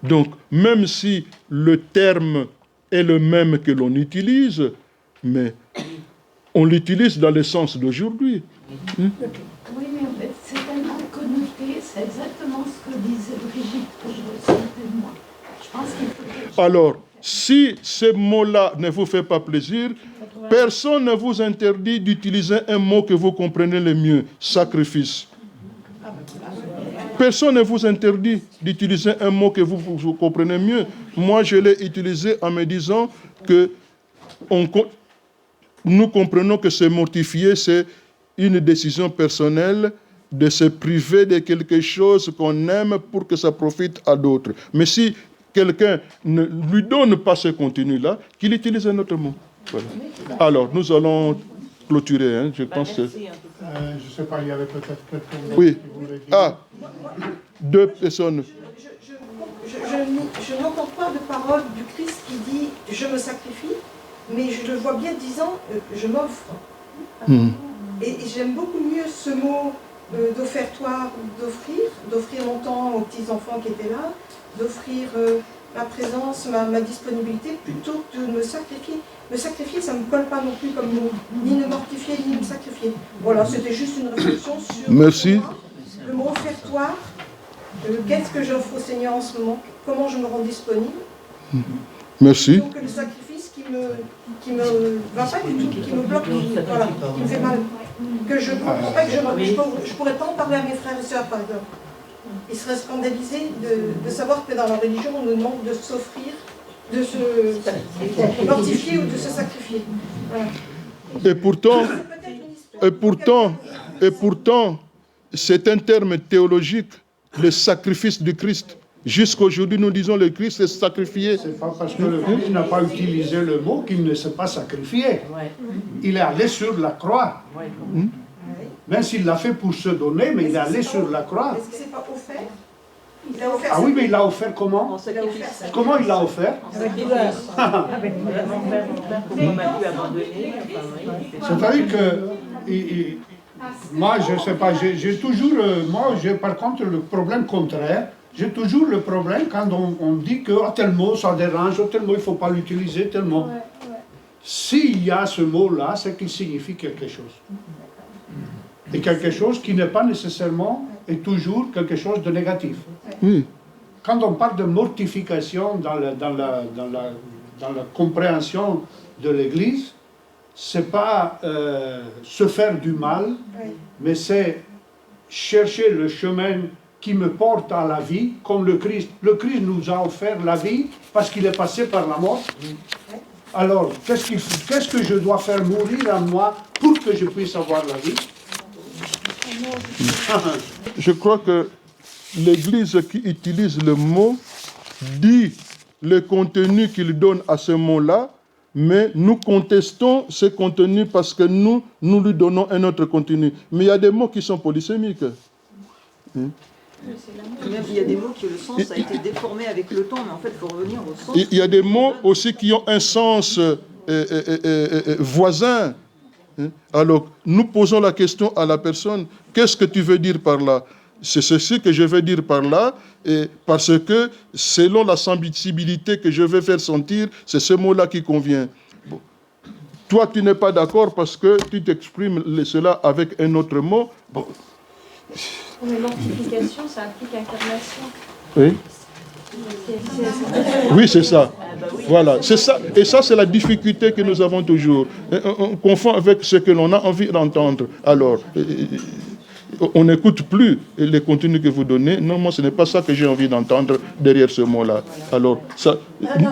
Donc, même si le terme est le même que l'on utilise, mais on l'utilise dans le sens d'aujourd'hui. Oui, mais c'est tellement connoté, c'est exactement ce que disait Brigitte que je ressentais de moi. Je pense qu'il faut... Alors, si ce mot-là ne vous fait pas plaisir, personne ne vous interdit d'utiliser un mot que vous comprenez le mieux, sacrifice. Personne ne vous interdit d'utiliser un mot que vous comprenez mieux. Moi, je l'ai utilisé en me disant que nous comprenons que se mortifier, c'est une décision personnelle de se priver de quelque chose qu'on aime pour que ça profite à d'autres. Mais si quelqu'un ne lui donne pas ce contenu-là, qu'il utilise un autre mot. Voilà. Alors, nous allons clôturer, hein, je pense. Merci, je ne sais pas, il y avait peut-être quelqu'un oui. qui voulait dire. Ah, 2 personnes. Je n'entends pas de parole du Christ qui dit « je me sacrifie », mais je le vois bien disant « je m'offre ». Et j'aime beaucoup mieux ce mot d'offertoire, d'offrir mon temps aux petits-enfants qui étaient là, d'offrir ma présence, ma disponibilité, plutôt que de me sacrifier. Me sacrifier, ça ne me colle pas non plus comme mot, ni me mortifier, ni me sacrifier. Voilà, c'était juste une réflexion sur le mot offertoire. Qu'est-ce que j'offre au Seigneur en ce moment? Comment je me rends disponible? Merci. Donc le sacrifice qui me va pas du tout, qui me bloque, voilà, qui me fait mal. Que je ne comprends pas, que je pourrais pas en parler à mes frères et sœurs, par exemple. Ils seraient scandalisés de savoir que dans la religion, on nous demande de s'offrir, de se mortifier ou de se sacrifier. Voilà. Et pourtant, c'est un terme théologique, le sacrifice du Christ. Jusqu'aujourd'hui, nous disons le Christ est sacrifié. C'est pas parce que le Christ n'a pas utilisé le mot qu'il ne s'est pas sacrifié. Il est allé sur la croix. Même s'il l'a fait pour se donner, mais il est allé sur la croix. Est-ce que c'est pas offert? Il a offert. Ah oui, mais il l'a offert comment? Comment il l'a offert? Avec douleur. Avec mon père, pourquoi m'a-tu abandonné? C'est-à-dire que moi, je ne sais pas, j'ai toujours, par contre le problème contraire. J'ai toujours le problème quand on dit que tel mot ça dérange, tel mot il ne faut pas l'utiliser, tel mot. S'il y a ce mot-là, c'est qu'il signifie quelque chose. Et quelque chose qui n'est pas nécessairement et toujours quelque chose de négatif. Quand on parle de mortification dans la compréhension de l'Église, ce n'est pas se faire du mal, mais c'est chercher le chemin qui me porte à la vie, comme le Christ. Le Christ nous a offert la vie parce qu'il est passé par la mort. Alors, qu'est-ce que je dois faire mourir en moi pour que je puisse avoir la vie? Je crois que l'Église qui utilise le mot dit le contenu qu'il donne à ce mot-là, mais nous contestons ce contenu parce que nous lui donnons un autre contenu. Mais il y a des mots qui sont polysémiques. Même il y a des mots que le sens a été déformé avec le temps, mais en fait, il faut revenir au sens. Il y a des mots aussi qui ont un sens voisin. Alors, nous posons la question à la personne, qu'est-ce que tu veux dire par là? C'est ceci que je veux dire par là, et parce que selon la sensibilité que je vais faire sentir, c'est ce mot-là qui convient. Bon. Toi, tu n'es pas d'accord parce que tu t'exprimes cela avec un autre mot. Bon. Mais mortification, ça implique incarnation. Oui. Oui, c'est ça. Voilà, c'est ça. Et ça, c'est la difficulté que nous avons toujours. On confond avec ce que l'on a envie d'entendre. Alors, on n'écoute plus les contenus que vous donnez. Non, moi, ce n'est pas ça que j'ai envie d'entendre derrière ce mot-là. Alors, ça,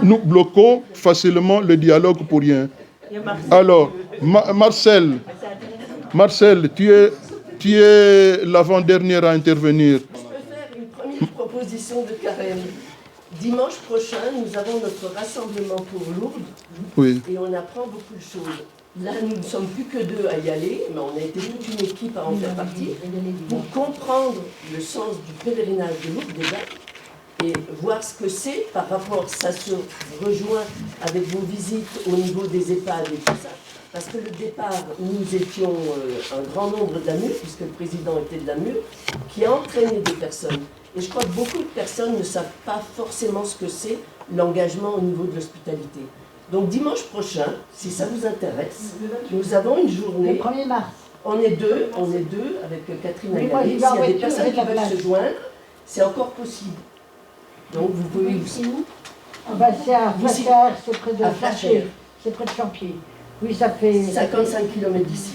nous bloquons facilement le dialogue pour rien. Alors, Marcel, tu es l'avant-dernière à intervenir. Je peux faire une première proposition de carême. Dimanche prochain, nous avons notre rassemblement pour Lourdes. Oui. Et on apprend beaucoup de choses. Là, nous ne sommes plus que 2 à y aller, mais on a été toute une équipe à en faire partie pour comprendre le sens du pèlerinage de Lourdes déjà et voir ce que c'est par rapport, ça se rejoint avec vos visites au niveau des EHPAD et tout ça. Parce que le départ, nous étions un grand nombre de Namur, puisque le président était de Namur, qui a entraîné des personnes. Et je crois que beaucoup de personnes ne savent pas forcément ce que c'est l'engagement au niveau de l'hospitalité. Donc dimanche prochain, si ça vous intéresse, nous avons une journée. Le 1er mars. On est deux avec Catherine Agalé. S'il y a des personnes qui veulent se joindre, c'est encore possible. Donc vous pouvez aussi. C'est à Flachère, c'est près de Flachère. C'est près de Champier. Oui, ça fait 55 km d'ici.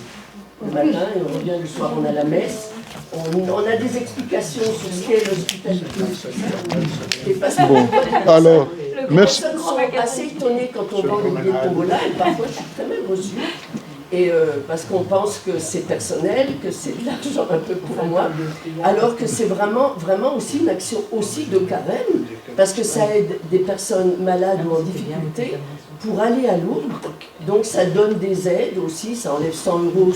Le matin et on revient le soir, on a la messe. On a des explications sur ce qu'est l'hospitalité. Bon, alors, merci. Les personnes sont assez étonnées quand on vend des billets de tombola et parfois je suis très mal reçue. Et parce qu'on pense que c'est personnel, que c'est de l'argent un peu pour moi, alors que c'est vraiment aussi une action aussi de carême, parce que ça aide des personnes malades ou en difficulté pour aller à Lourdes. Donc ça donne des aides aussi, ça enlève 100 €,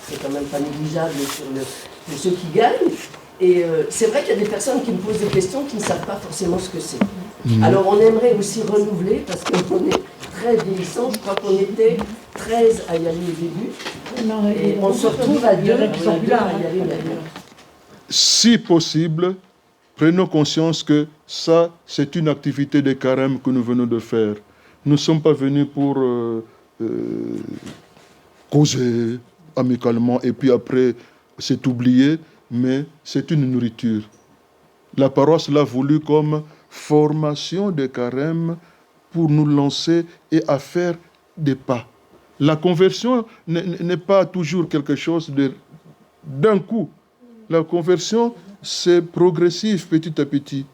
c'est quand même pas négligeable pour ceux qui gagnent. Et c'est vrai qu'il y a des personnes qui me posent des questions qui ne savent pas forcément ce que c'est. Alors on aimerait aussi renouveler, parce qu'on est très vieillissant, je crois qu'on était 13 à y aller au début, et on se retrouve à 2 à y aller maintenant. Si possible, prenons conscience que ça, c'est une activité de carême que nous venons de faire. Nous ne sommes pas venus pour causer amicalement et puis après c'est oublié, mais c'est une nourriture. La paroisse l'a voulu comme formation de carême pour nous lancer et à faire des pas. La conversion n'est pas toujours quelque chose d'un coup. La conversion, c'est progressif petit à petit.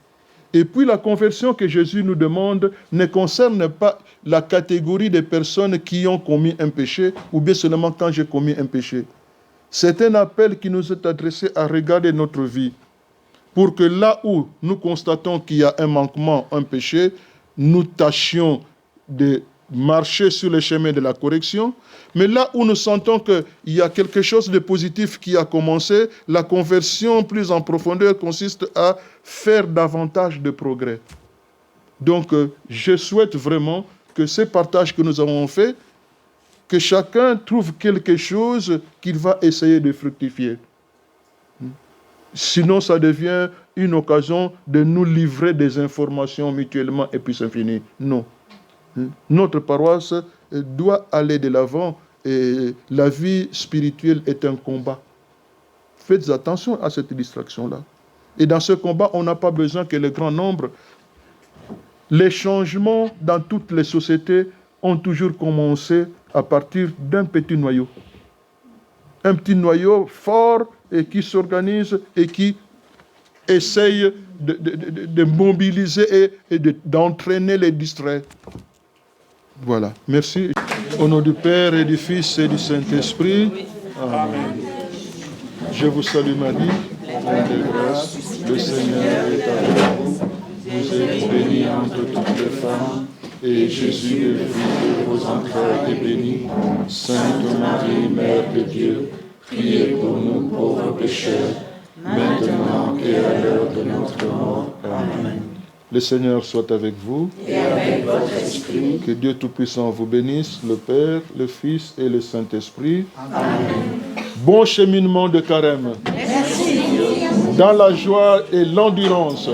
Et puis la conversion que Jésus nous demande ne concerne pas la catégorie des personnes qui ont commis un péché ou bien seulement quand j'ai commis un péché. C'est un appel qui nous est adressé à regarder notre vie pour que là où nous constatons qu'il y a un manquement, un péché, nous tâchions de marcher sur le chemin de la correction. Mais là où nous sentons qu'il y a quelque chose de positif qui a commencé, la conversion plus en profondeur consiste à faire davantage de progrès. Donc, je souhaite vraiment que ces partages que nous avons faits, que chacun trouve quelque chose qu'il va essayer de fructifier. Sinon, ça devient une occasion de nous livrer des informations mutuellement et puis c'est fini. Non. Notre paroisse doit aller de l'avant et la vie spirituelle est un combat. Faites attention à cette distraction-là. Et dans ce combat, on n'a pas besoin que le grand nombre. Les changements dans toutes les sociétés ont toujours commencé à partir d'un petit noyau. Un petit noyau fort et qui s'organise et qui essaye de mobiliser et d'entraîner les distraits. Voilà, merci. Au nom du Père et du Fils et du Saint-Esprit. Amen. Je vous salue Marie, pleine de grâce, le Seigneur est avec vous. Vous êtes bénie entre toutes les femmes, et Jésus, le fruit de vos entrailles, est béni. Sainte Marie, Mère de Dieu, priez pour nous pauvres pécheurs, maintenant et à l'heure de notre mort. Amen. Le Seigneur soit avec vous. Et avec votre esprit. Que Dieu Tout-Puissant vous bénisse, le Père, le Fils et le Saint-Esprit. Amen. Bon cheminement de carême. Merci. Dans la joie et l'endurance.